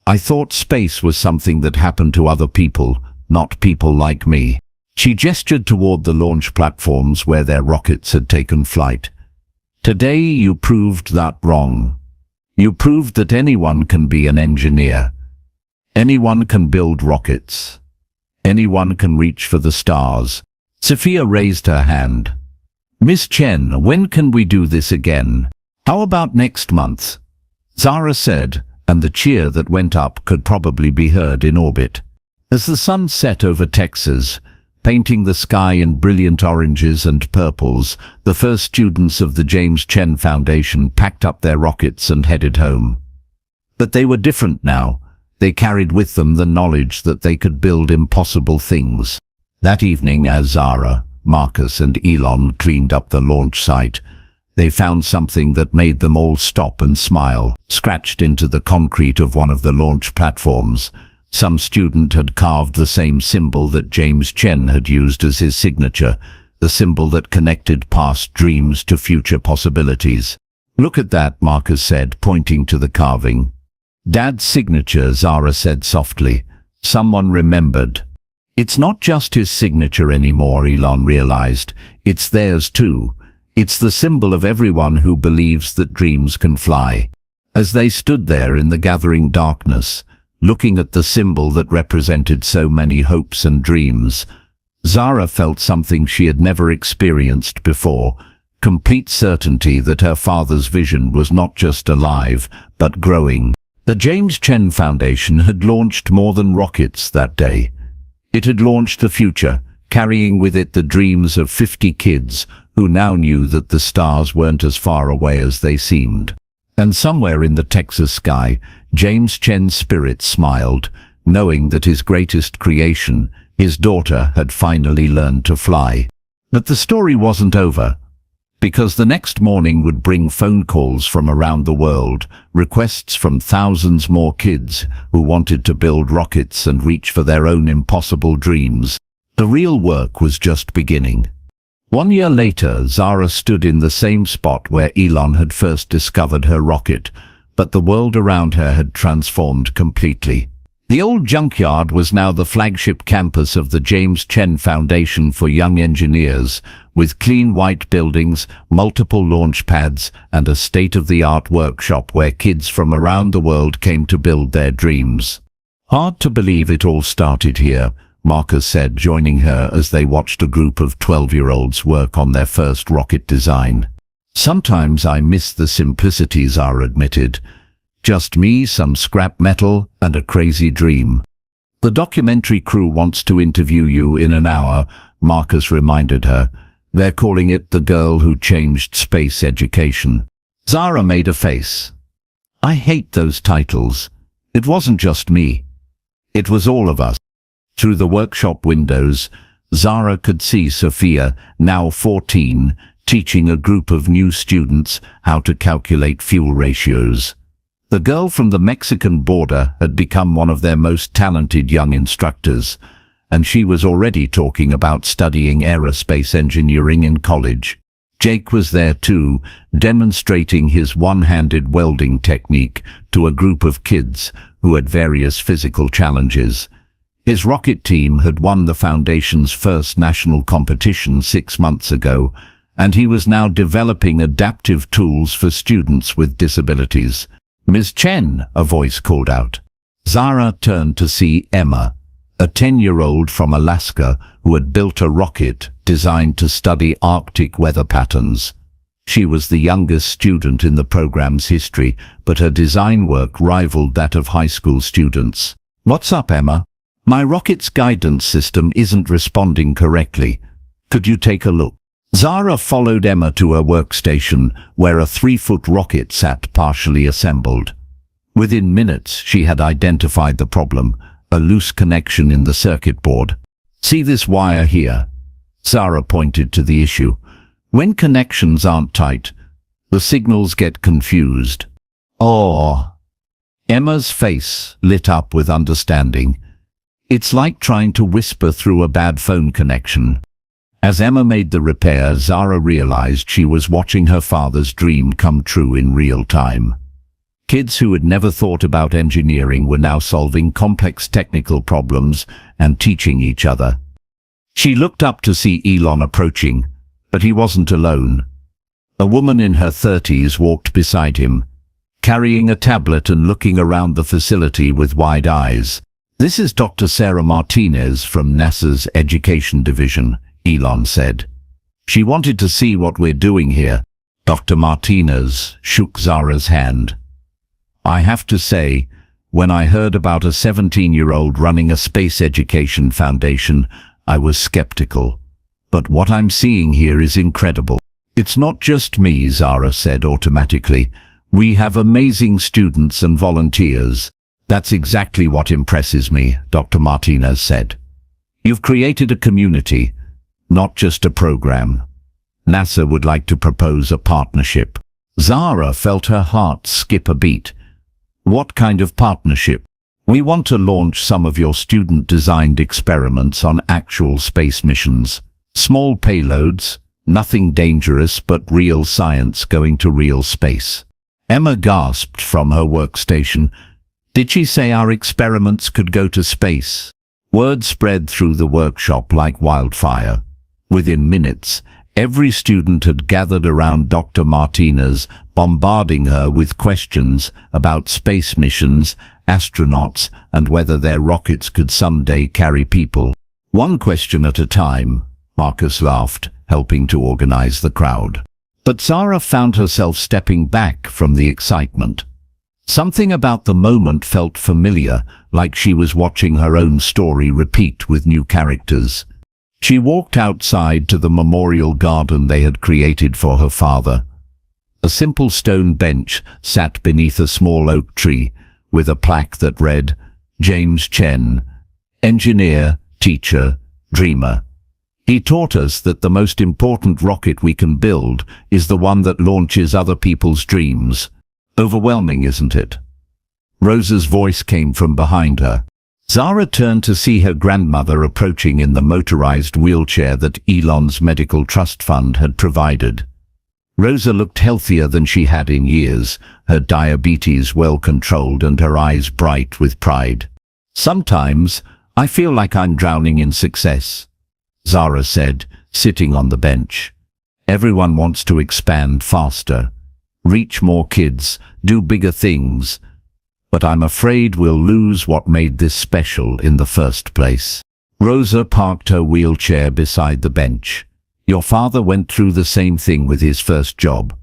I thought space was something that happened to other people, not people like me. She gestured toward the launch platforms where their rockets had taken flight. Today you proved that wrong. You proved that anyone can be an engineer. Anyone can build rockets. Anyone can reach for the stars. Sophia raised her hand. Miss Chen, when can we do this again? How about next month? Zara said, and the cheer that went up could probably be heard in orbit. As the sun set over Texas, painting the sky in brilliant oranges and purples, the first students of the James Chen Foundation packed up their rockets and headed home. But they were different now. They carried with them the knowledge that they could build impossible things. That evening, as Zara, Marcus and Elon cleaned up the launch site, they found something that made them all stop and smile. Scratched into the concrete of one of the launch platforms, some student had carved the same symbol that James Chen had used as his signature, the symbol that connected past dreams to future possibilities. Look at that, Marcus said, pointing to the carving. Dad's signature, Zara said softly. Someone remembered. It's not just his signature anymore, Elon realized. It's theirs too. It's the symbol of everyone who believes that dreams can fly. As they stood there in the gathering darkness, looking at the symbol that represented so many hopes and dreams, Zara felt something she had never experienced before, complete certainty that her father's vision was not just alive, but growing. The James Chen Foundation had launched more than rockets that day. It had launched the future, carrying with it the dreams of 50 kids who now knew that the stars weren't as far away as they seemed. And somewhere in the Texas sky, James Chen's spirit smiled, knowing that his greatest creation, his daughter, had finally learned to fly. But the story wasn't over, because the next morning would bring phone calls from around the world, requests from thousands more kids who wanted to build rockets and reach for their own impossible dreams. The real work was just beginning. 1 year later, Zara stood in the same spot where Elon had first discovered her rocket, but the world around her had transformed completely. The old junkyard was now the flagship campus of the James Chen Foundation for Young Engineers, with clean white buildings, multiple launch pads, and a state-of-the-art workshop where kids from around the world came to build their dreams. Hard to believe it all started here, Marcus said, joining her as they watched a group of 12-year-olds work on their first rocket design. Sometimes I miss the simplicity, Zara admitted. Just me, some scrap metal, and a crazy dream. The documentary crew wants to interview you in an hour, Marcus reminded her. They're calling it The Girl Who Changed Space Education. Zara made a face. I hate those titles. It wasn't just me. It was all of us. Through the workshop windows, Zara could see Sophia, now 14, teaching a group of new students how to calculate fuel ratios. The girl from the Mexican border had become one of their most talented young instructors, and she was already talking about studying aerospace engineering in college. Jake was there too, demonstrating his one-handed welding technique to a group of kids who had various physical challenges. His rocket team had won the Foundation's first national competition 6 months ago, and he was now developing adaptive tools for students with disabilities. "Ms. Chen," a voice called out. Zara turned to see Emma, a 10-year-old from Alaska who had built a rocket designed to study Arctic weather patterns. She was the youngest student in the program's history, but her design work rivaled that of high school students. "What's up, Emma? My rocket's guidance system isn't responding correctly. Could you take a look?" Zara followed Emma to her workstation, where a 3-foot rocket sat partially assembled. Within minutes, she had identified the problem, a loose connection in the circuit board. "See this wire here?" Zara pointed to the issue. "When connections aren't tight, the signals get confused." "Oh." Emma's face lit up with understanding. "It's like trying to whisper through a bad phone connection." As Emma made the repair, Zara realized she was watching her father's dream come true in real time. Kids who had never thought about engineering were now solving complex technical problems and teaching each other. She looked up to see Elon approaching, but he wasn't alone. A woman in her 30s walked beside him, carrying a tablet and looking around the facility with wide eyes. "This is Dr. Sarah Martinez from NASA's Education Division," Elon said. "She wanted to see what we're doing here." Dr. Martinez shook Zara's hand. "I have to say, when I heard about a 17-year-old running a space education foundation, I was skeptical. But what I'm seeing here is incredible." "It's not just me," Zara said automatically. "We have amazing students and volunteers." "That's exactly what impresses me," Dr. Martinez said. "You've created a community, not just a program. NASA would like to propose a partnership." Zara felt her heart skip a beat. "What kind of partnership?" "We want to launch some of your student-designed experiments on actual space missions. Small payloads, nothing dangerous but real science going to real space." Emma gasped from her workstation. "Did she say our experiments could go to space?" Word spread through the workshop like wildfire. Within minutes, every student had gathered around Dr. Martinez, bombarding her with questions about space missions, astronauts, and whether their rockets could someday carry people. "One question at a time," Marcus laughed, helping to organize the crowd. But Zara found herself stepping back from the excitement. Something about the moment felt familiar, like she was watching her own story repeat with new characters. She walked outside to the memorial garden they had created for her father. A simple stone bench sat beneath a small oak tree, with a plaque that read, "James Chen, engineer, teacher, dreamer. He taught us that the most important rocket we can build is the one that launches other people's dreams." Overwhelming, isn't it? Rosa's voice came from behind her. Zara turned to see her grandmother approaching in the motorized wheelchair that Elon's medical trust fund had provided. Rosa looked healthier than she had in years, her diabetes well controlled and her eyes bright with pride. "Sometimes I feel like I'm drowning in success," Zara said, sitting on the bench. "Everyone wants to expand faster, reach more kids, do bigger things. But I'm afraid we'll lose what made this special in the first place." Rosa parked her wheelchair beside the bench. "Your father went through the same thing with his first job.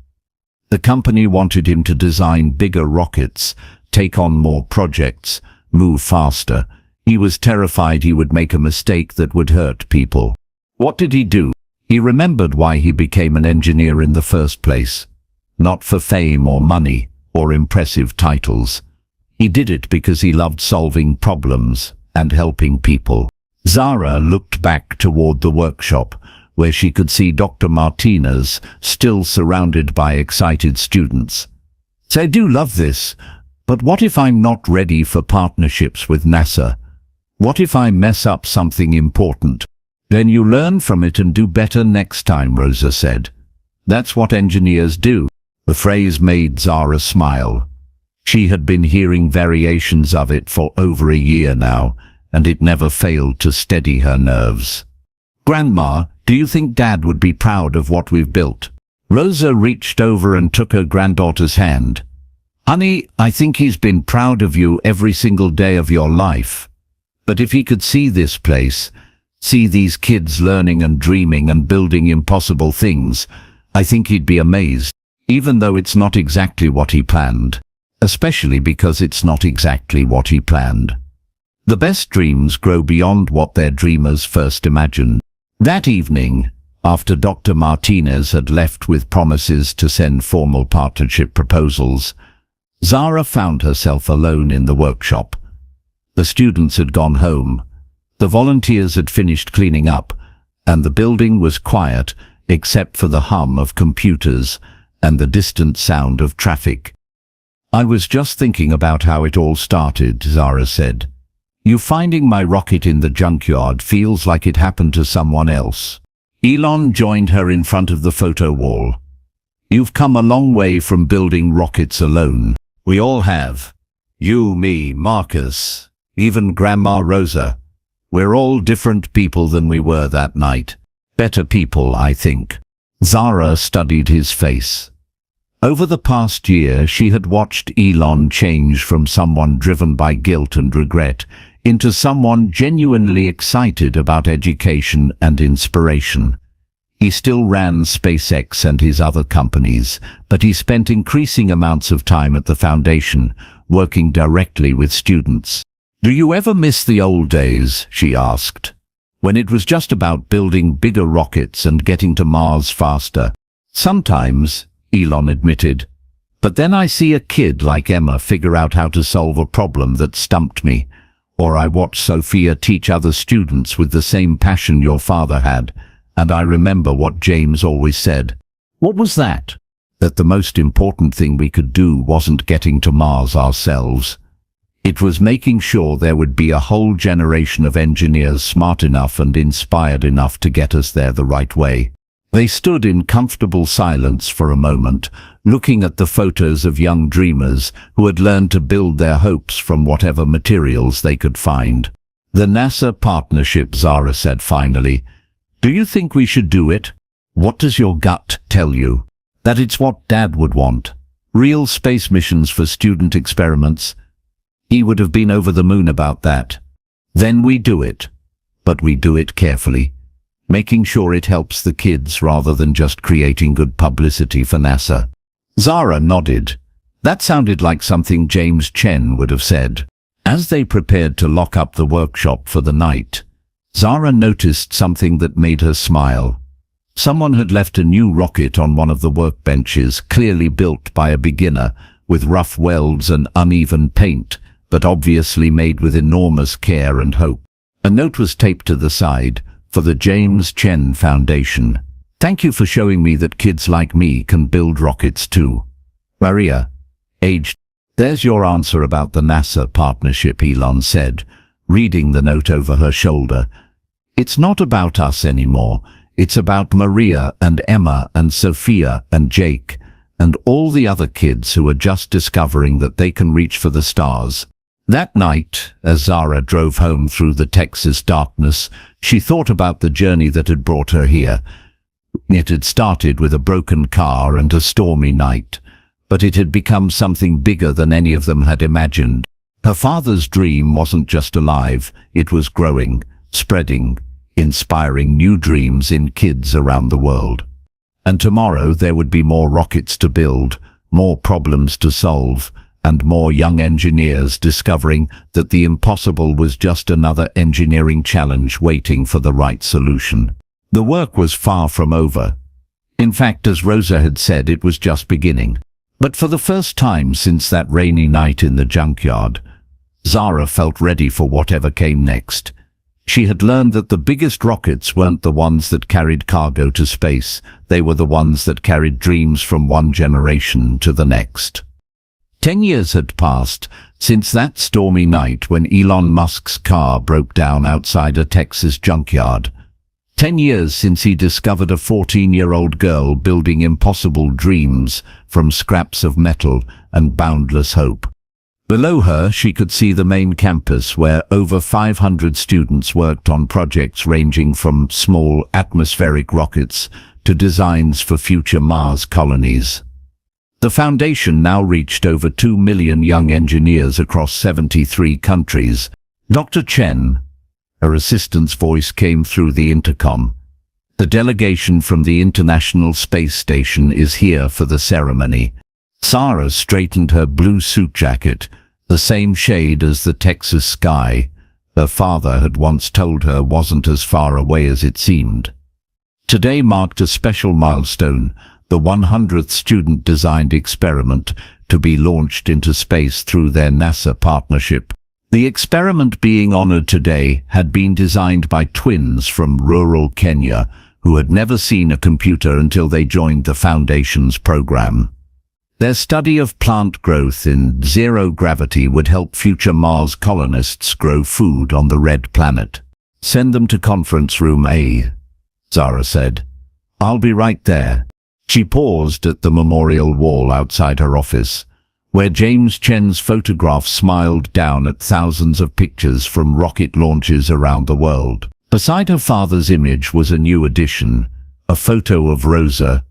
The company wanted him to design bigger rockets, take on more projects, move faster. He was terrified he would make a mistake that would hurt people. What did he do? He remembered why he became an engineer in the first place. Not for fame or money or impressive titles. He did it because he loved solving problems and helping people." Zara looked back toward the workshop, where she could see Dr. Martinez still surrounded by excited students. "I do love this, but what if I'm not ready for partnerships with NASA? What if I mess up something important?" "Then you learn from it and do better next time," Rosa said. "That's what engineers do." The phrase made Zara smile. She had been hearing variations of it for over a year now, and it never failed to steady her nerves. "Grandma, do you think Dad would be proud of what we've built?" Rosa reached over and took her granddaughter's hand. "Honey, I think he's been proud of you every single day of your life. But if he could see this place, see these kids learning and dreaming and building impossible things, I think he'd be amazed, even though it's not exactly what he planned. Especially because it's not exactly what he planned. The best dreams grow beyond what their dreamers first imagined." That evening, after Dr. Martinez had left with promises to send formal partnership proposals, Zara found herself alone in the workshop. The students had gone home, the volunteers had finished cleaning up, and the building was quiet except for the hum of computers and the distant sound of traffic. "I was just thinking about how it all started," Zara said. "You finding my rocket in the junkyard feels like it happened to someone else." Elon joined her in front of the photo wall. "You've come a long way from building rockets alone. We all have. You, me, Marcus, even Grandma Rosa. We're all different people than we were that night. Better people, I think." Zara studied his face. Over the past year, she had watched Elon change from someone driven by guilt and regret into someone genuinely excited about education and inspiration. He still ran SpaceX and his other companies, but he spent increasing amounts of time at the foundation, working directly with students. "Do you ever miss the old days?" she asked. "When it was just about building bigger rockets and getting to Mars faster?" "Sometimes," Elon admitted. "But then I see a kid like Emma figure out how to solve a problem that stumped me. Or I watch Sophia teach other students with the same passion your father had. And I remember what James always said." "What was that?" "That the most important thing we could do wasn't getting to Mars ourselves. It was making sure there would be a whole generation of engineers smart enough and inspired enough to get us there the right way." They stood in comfortable silence for a moment, looking at the photos of young dreamers who had learned to build their hopes from whatever materials they could find. "The NASA partnership," Zara said finally. "Do you think we should do it? What does your gut tell you?" "That it's what Dad would want. Real space missions for student experiments. He would have been over the moon about that. Then we do it. But we do it carefully, making sure it helps the kids rather than just creating good publicity for NASA." Zara nodded. That sounded like something James Chen would have said. As they prepared to lock up the workshop for the night, Zara noticed something that made her smile. Someone had left a new rocket on one of the workbenches, clearly built by a beginner, with rough welds and uneven paint, but obviously made with enormous care and hope. A note was taped to the side, "For the James Chen Foundation. Thank you for showing me that kids like me can build rockets too. Maria, aged." "There's your answer about the NASA partnership," Elon said, reading the note over her shoulder. "It's not about us anymore. It's about Maria and Emma and Sophia and Jake and all the other kids who are just discovering that they can reach for the stars." That night, as Zara drove home through the Texas darkness, she thought about the journey that had brought her here. It had started with a broken car and a stormy night, but it had become something bigger than any of them had imagined. Her father's dream wasn't just alive, it was growing, spreading, inspiring new dreams in kids around the world. And tomorrow there would be more rockets to build, more problems to solve, and more young engineers discovering that the impossible was just another engineering challenge waiting for the right solution. The work was far from over. In fact, as Rosa had said, it was just beginning. But for the first time since that rainy night in the junkyard, Zara felt ready for whatever came next. She had learned that the biggest rockets weren't the ones that carried cargo to space, they were the ones that carried dreams from one generation to the next. 10 years had passed since that stormy night when Elon Musk's car broke down outside a Texas junkyard. 10 years since he discovered a 14-year-old girl building impossible dreams from scraps of metal and boundless hope. Below her, she could see the main campus where over 500 students worked on projects ranging from small atmospheric rockets to designs for future Mars colonies. The foundation now reached over 2 million young engineers across 73 countries. Dr. Chen, her assistant's voice came through the intercom. The delegation from the International Space Station is here for the ceremony. Zara straightened her blue suit jacket, the same shade as the Texas sky her father had once told her wasn't as far away as it seemed. Today marked a special milestone, the 100th student-designed experiment to be launched into space through their NASA partnership. The experiment being honored today had been designed by twins from rural Kenya who had never seen a computer until they joined the Foundation's program. Their study of plant growth in zero gravity would help future Mars colonists grow food on the red planet. "Send them to conference room A," Zara said. "I'll be right there." She paused at the memorial wall outside her office, where James Chen's photograph smiled down at thousands of pictures from rocket launches around the world. Beside her father's image was a new addition, a photo of Rosa,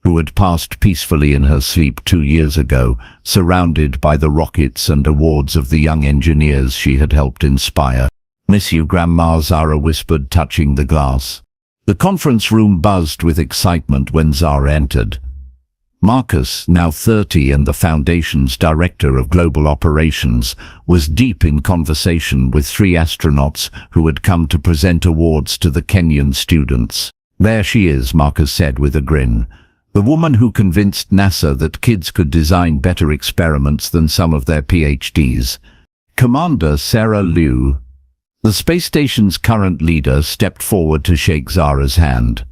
who had passed peacefully in her sleep 2 years ago, surrounded by the rockets and awards of the young engineers she had helped inspire. "Miss you, Grandma," Zara whispered, touching the glass. The conference room buzzed with excitement when Zara entered. Marcus, now 30 and the Foundation's Director of Global Operations, was deep in conversation with 3 astronauts who had come to present awards to the Kenyan students. "There she is," Marcus said with a grin. "The woman who convinced NASA that kids could design better experiments than some of their PhDs. Commander Sarah Liu." The space station's current leader stepped forward to shake Zara's hand.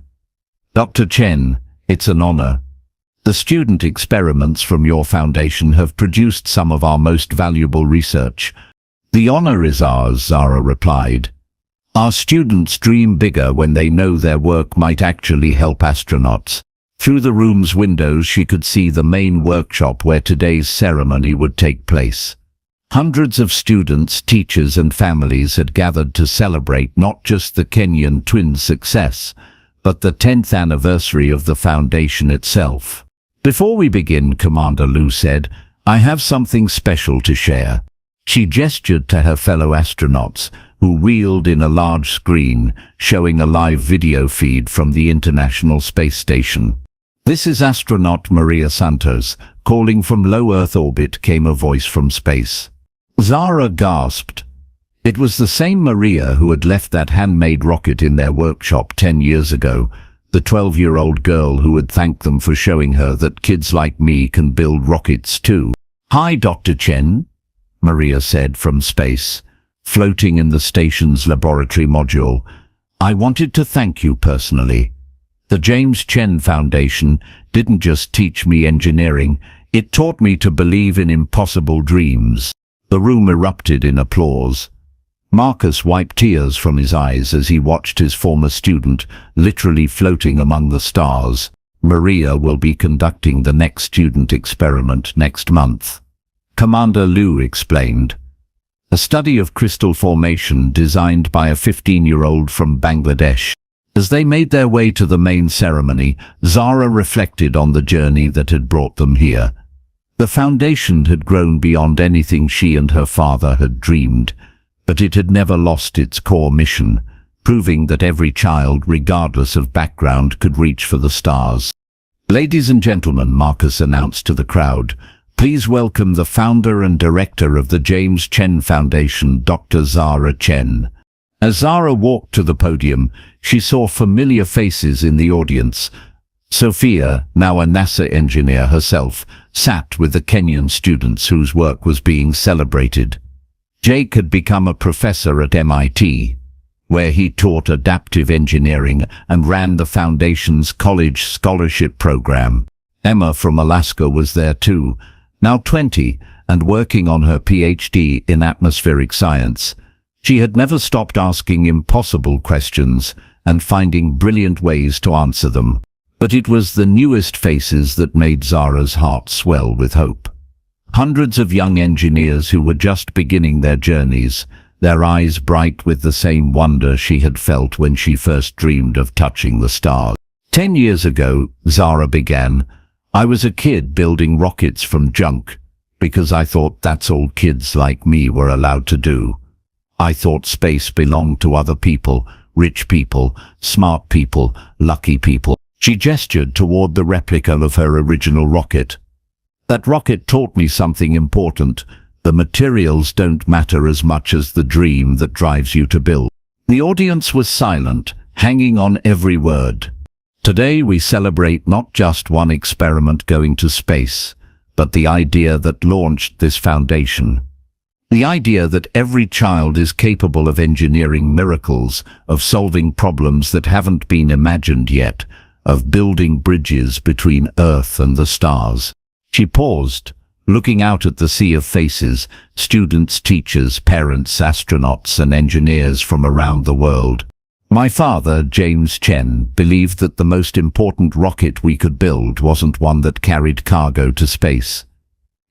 "Dr. Chen, it's an honor. The student experiments from your foundation have produced some of our most valuable research." "The honor is ours," Zara replied. "Our students dream bigger when they know their work might actually help astronauts." Through the room's windows she could see the main workshop where today's ceremony would take place. Hundreds of students, teachers and families had gathered to celebrate not just the Kenyan twins' success, but the 10th anniversary of the Foundation itself. "Before we begin," Commander Liu said, "I have something special to share." She gestured to her fellow astronauts, who wheeled in a large screen, showing a live video feed from the International Space Station. "This is astronaut Maria Santos. Calling from low Earth orbit," came a voice from space. Zara gasped. It was the same Maria who had left that handmade rocket in their workshop 10 years ago, the 12-year-old girl who had thanked them for showing her that kids like me can build rockets too. "Hi, Dr. Chen," Maria said from space, floating in the station's laboratory module. "I wanted to thank you personally. The James Chen Foundation didn't just teach me engineering, it taught me to believe in impossible dreams." The room erupted in applause. Marcus wiped tears from his eyes as he watched his former student literally floating among the stars. "Maria will be conducting the next student experiment next month," Commander Liu explained. "A study of crystal formation designed by a 15-year-old from Bangladesh." As they made their way to the main ceremony, Zara reflected on the journey that had brought them here. The Foundation had grown beyond anything she and her father had dreamed, but it had never lost its core mission, proving that every child, regardless of background, could reach for the stars. "Ladies and gentlemen," Marcus announced to the crowd, "please welcome the founder and director of the James Chen Foundation, Dr. Zara Chen." As Zara walked to the podium, she saw familiar faces in the audience. Sophia, now a NASA engineer herself, sat with the Kenyan students whose work was being celebrated. Jake had become a professor at MIT. where he taught adaptive engineering and ran the Foundation's college scholarship program. Emma from Alaska was there too, now 20 and working on her PhD in atmospheric science. She had never stopped asking impossible questions and finding brilliant ways to answer them. But it was the newest faces that made Zara's heart swell with hope. Hundreds of young engineers who were just beginning their journeys, their eyes bright with the same wonder she had felt when she first dreamed of touching the stars. 10 years ago, Zara began, I was a kid building rockets from junk, because I thought that's all kids like me were allowed to do. I thought space belonged to other people, rich people, smart people, lucky people. She gestured toward the replica of her original rocket. That rocket taught me something important. The materials don't matter as much as the dream that drives you to build. The audience was silent, hanging on every word. Today we celebrate not just one experiment going to space, but the idea that launched this foundation. The idea that every child is capable of engineering miracles, of solving problems that haven't been imagined yet, of building bridges between Earth and the stars. She paused, looking out at the sea of faces, students, teachers, parents, astronauts, and engineers from around the world. My father, James Chen, believed that the most important rocket we could build wasn't one that carried cargo to space.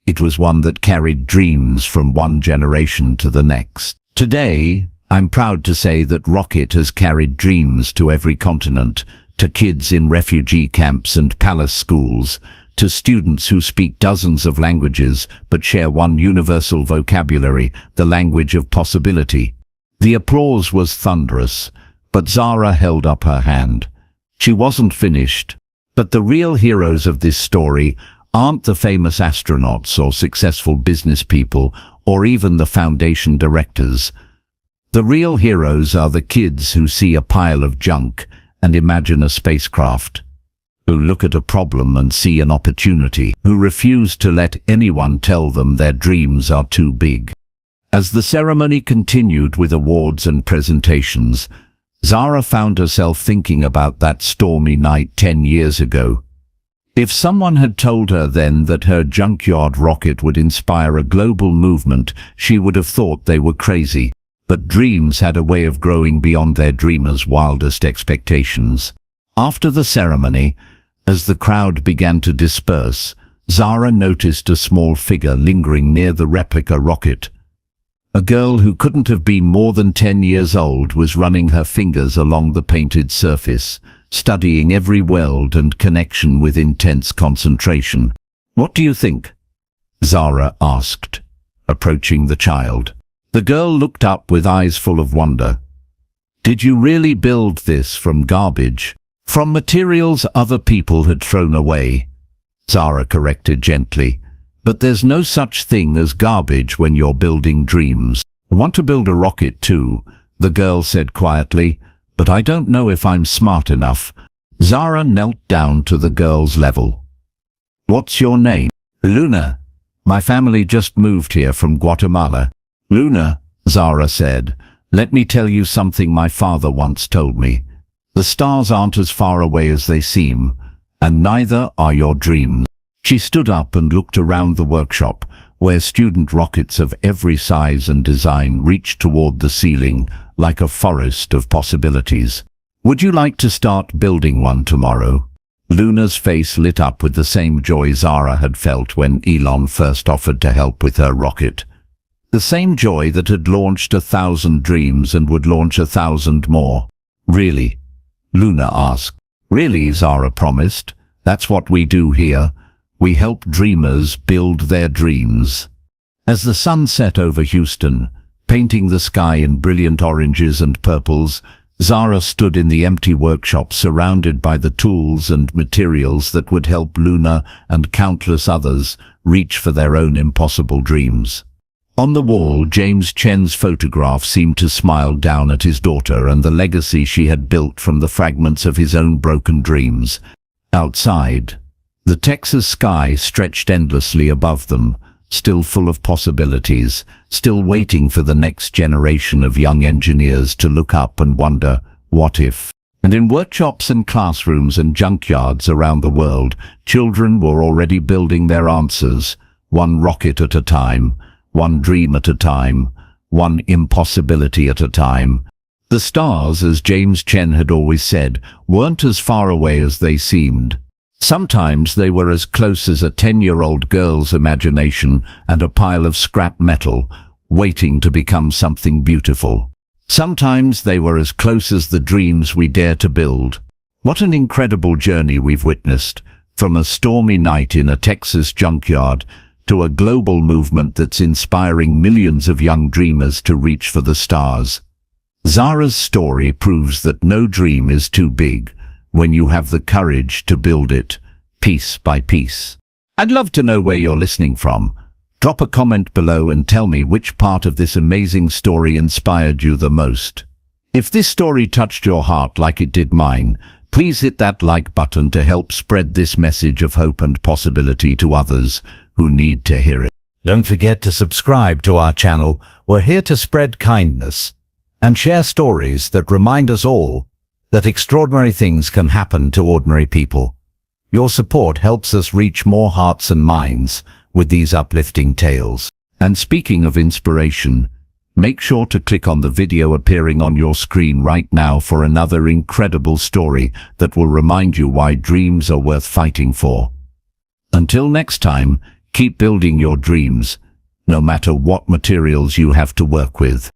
It was one that carried dreams from one generation to the next. Today, I'm proud to say that rocket has carried dreams to every continent, to kids in refugee camps and palace schools, to students who speak dozens of languages but share one universal vocabulary, the language of possibility. The applause was thunderous, but Zara held up her hand. She wasn't finished. But the real heroes of this story aren't the famous astronauts or successful business people or even the Foundation directors. The real heroes are the kids who see a pile of junk and imagine a spacecraft, who look at a problem and see an opportunity, who refuse to let anyone tell them their dreams are too big. As the ceremony continued with awards and presentations, Zara found herself thinking about that stormy night 10 years ago. If someone had told her then that her junkyard rocket would inspire a global movement, she would have thought they were crazy. But dreams had a way of growing beyond their dreamers' wildest expectations. After the ceremony, as the crowd began to disperse, Zara noticed a small figure lingering near the replica rocket. A girl who couldn't have been more than 10 years old was running her fingers along the painted surface, studying every weld and connection with intense concentration. "What do you think?" Zara asked, approaching the child. The girl looked up with eyes full of wonder. "Did you really build this from garbage? From materials other people had thrown away?" Zara corrected gently. "But there's no such thing as garbage when you're building dreams." "I want to build a rocket too," the girl said quietly, "but I don't know if I'm smart enough." Zara knelt down to the girl's level. "What's your name?" "Luna. My family just moved here from Guatemala." "Luna," Zara said, "let me tell you something my father once told me. The stars aren't as far away as they seem, and neither are your dreams." She stood up and looked around the workshop, where student rockets of every size and design reached toward the ceiling like a forest of possibilities. "Would you like to start building one tomorrow?" Luna's face lit up with the same joy Zara had felt when Elon first offered to help with her rocket. The same joy that had launched 1,000 dreams and would launch 1,000 more. "Really?" Luna asked. "Really," Zara promised. "That's what we do here. We help dreamers build their dreams." As the sun set over Houston, painting the sky in brilliant oranges and purples, Zara stood in the empty workshop surrounded by the tools and materials that would help Luna and countless others reach for their own impossible dreams. On the wall, James Chen's photograph seemed to smile down at his daughter and the legacy she had built from the fragments of his own broken dreams. Outside, the Texas sky stretched endlessly above them, still full of possibilities, still waiting for the next generation of young engineers to look up and wonder, what if? And in workshops and classrooms and junkyards around the world, children were already building their answers, one rocket at a time, one dream at a time, one impossibility at a time. The stars, as James Chen had always said, weren't as far away as they seemed. Sometimes they were as close as a 10-year-old girl's imagination and a pile of scrap metal, waiting to become something beautiful. Sometimes they were as close as the dreams we dare to build. What an incredible journey we've witnessed, from a stormy night in a Texas junkyard to a global movement that's inspiring millions of young dreamers to reach for the stars. Zara's story proves that no dream is too big when you have the courage to build it, piece by piece. I'd love to know where you're listening from. Drop a comment below and tell me which part of this amazing story inspired you the most. If this story touched your heart like it did mine, please hit that like button to help spread this message of hope and possibility to others who need to hear it. Don't forget to subscribe to our channel. We're here to spread kindness and share stories that remind us all that extraordinary things can happen to ordinary people. Your support helps us reach more hearts and minds with these uplifting tales. And speaking of inspiration, make sure to click on the video appearing on your screen right now for another incredible story that will remind you why dreams are worth fighting for. Until next time, keep building your dreams, no matter what materials you have to work with.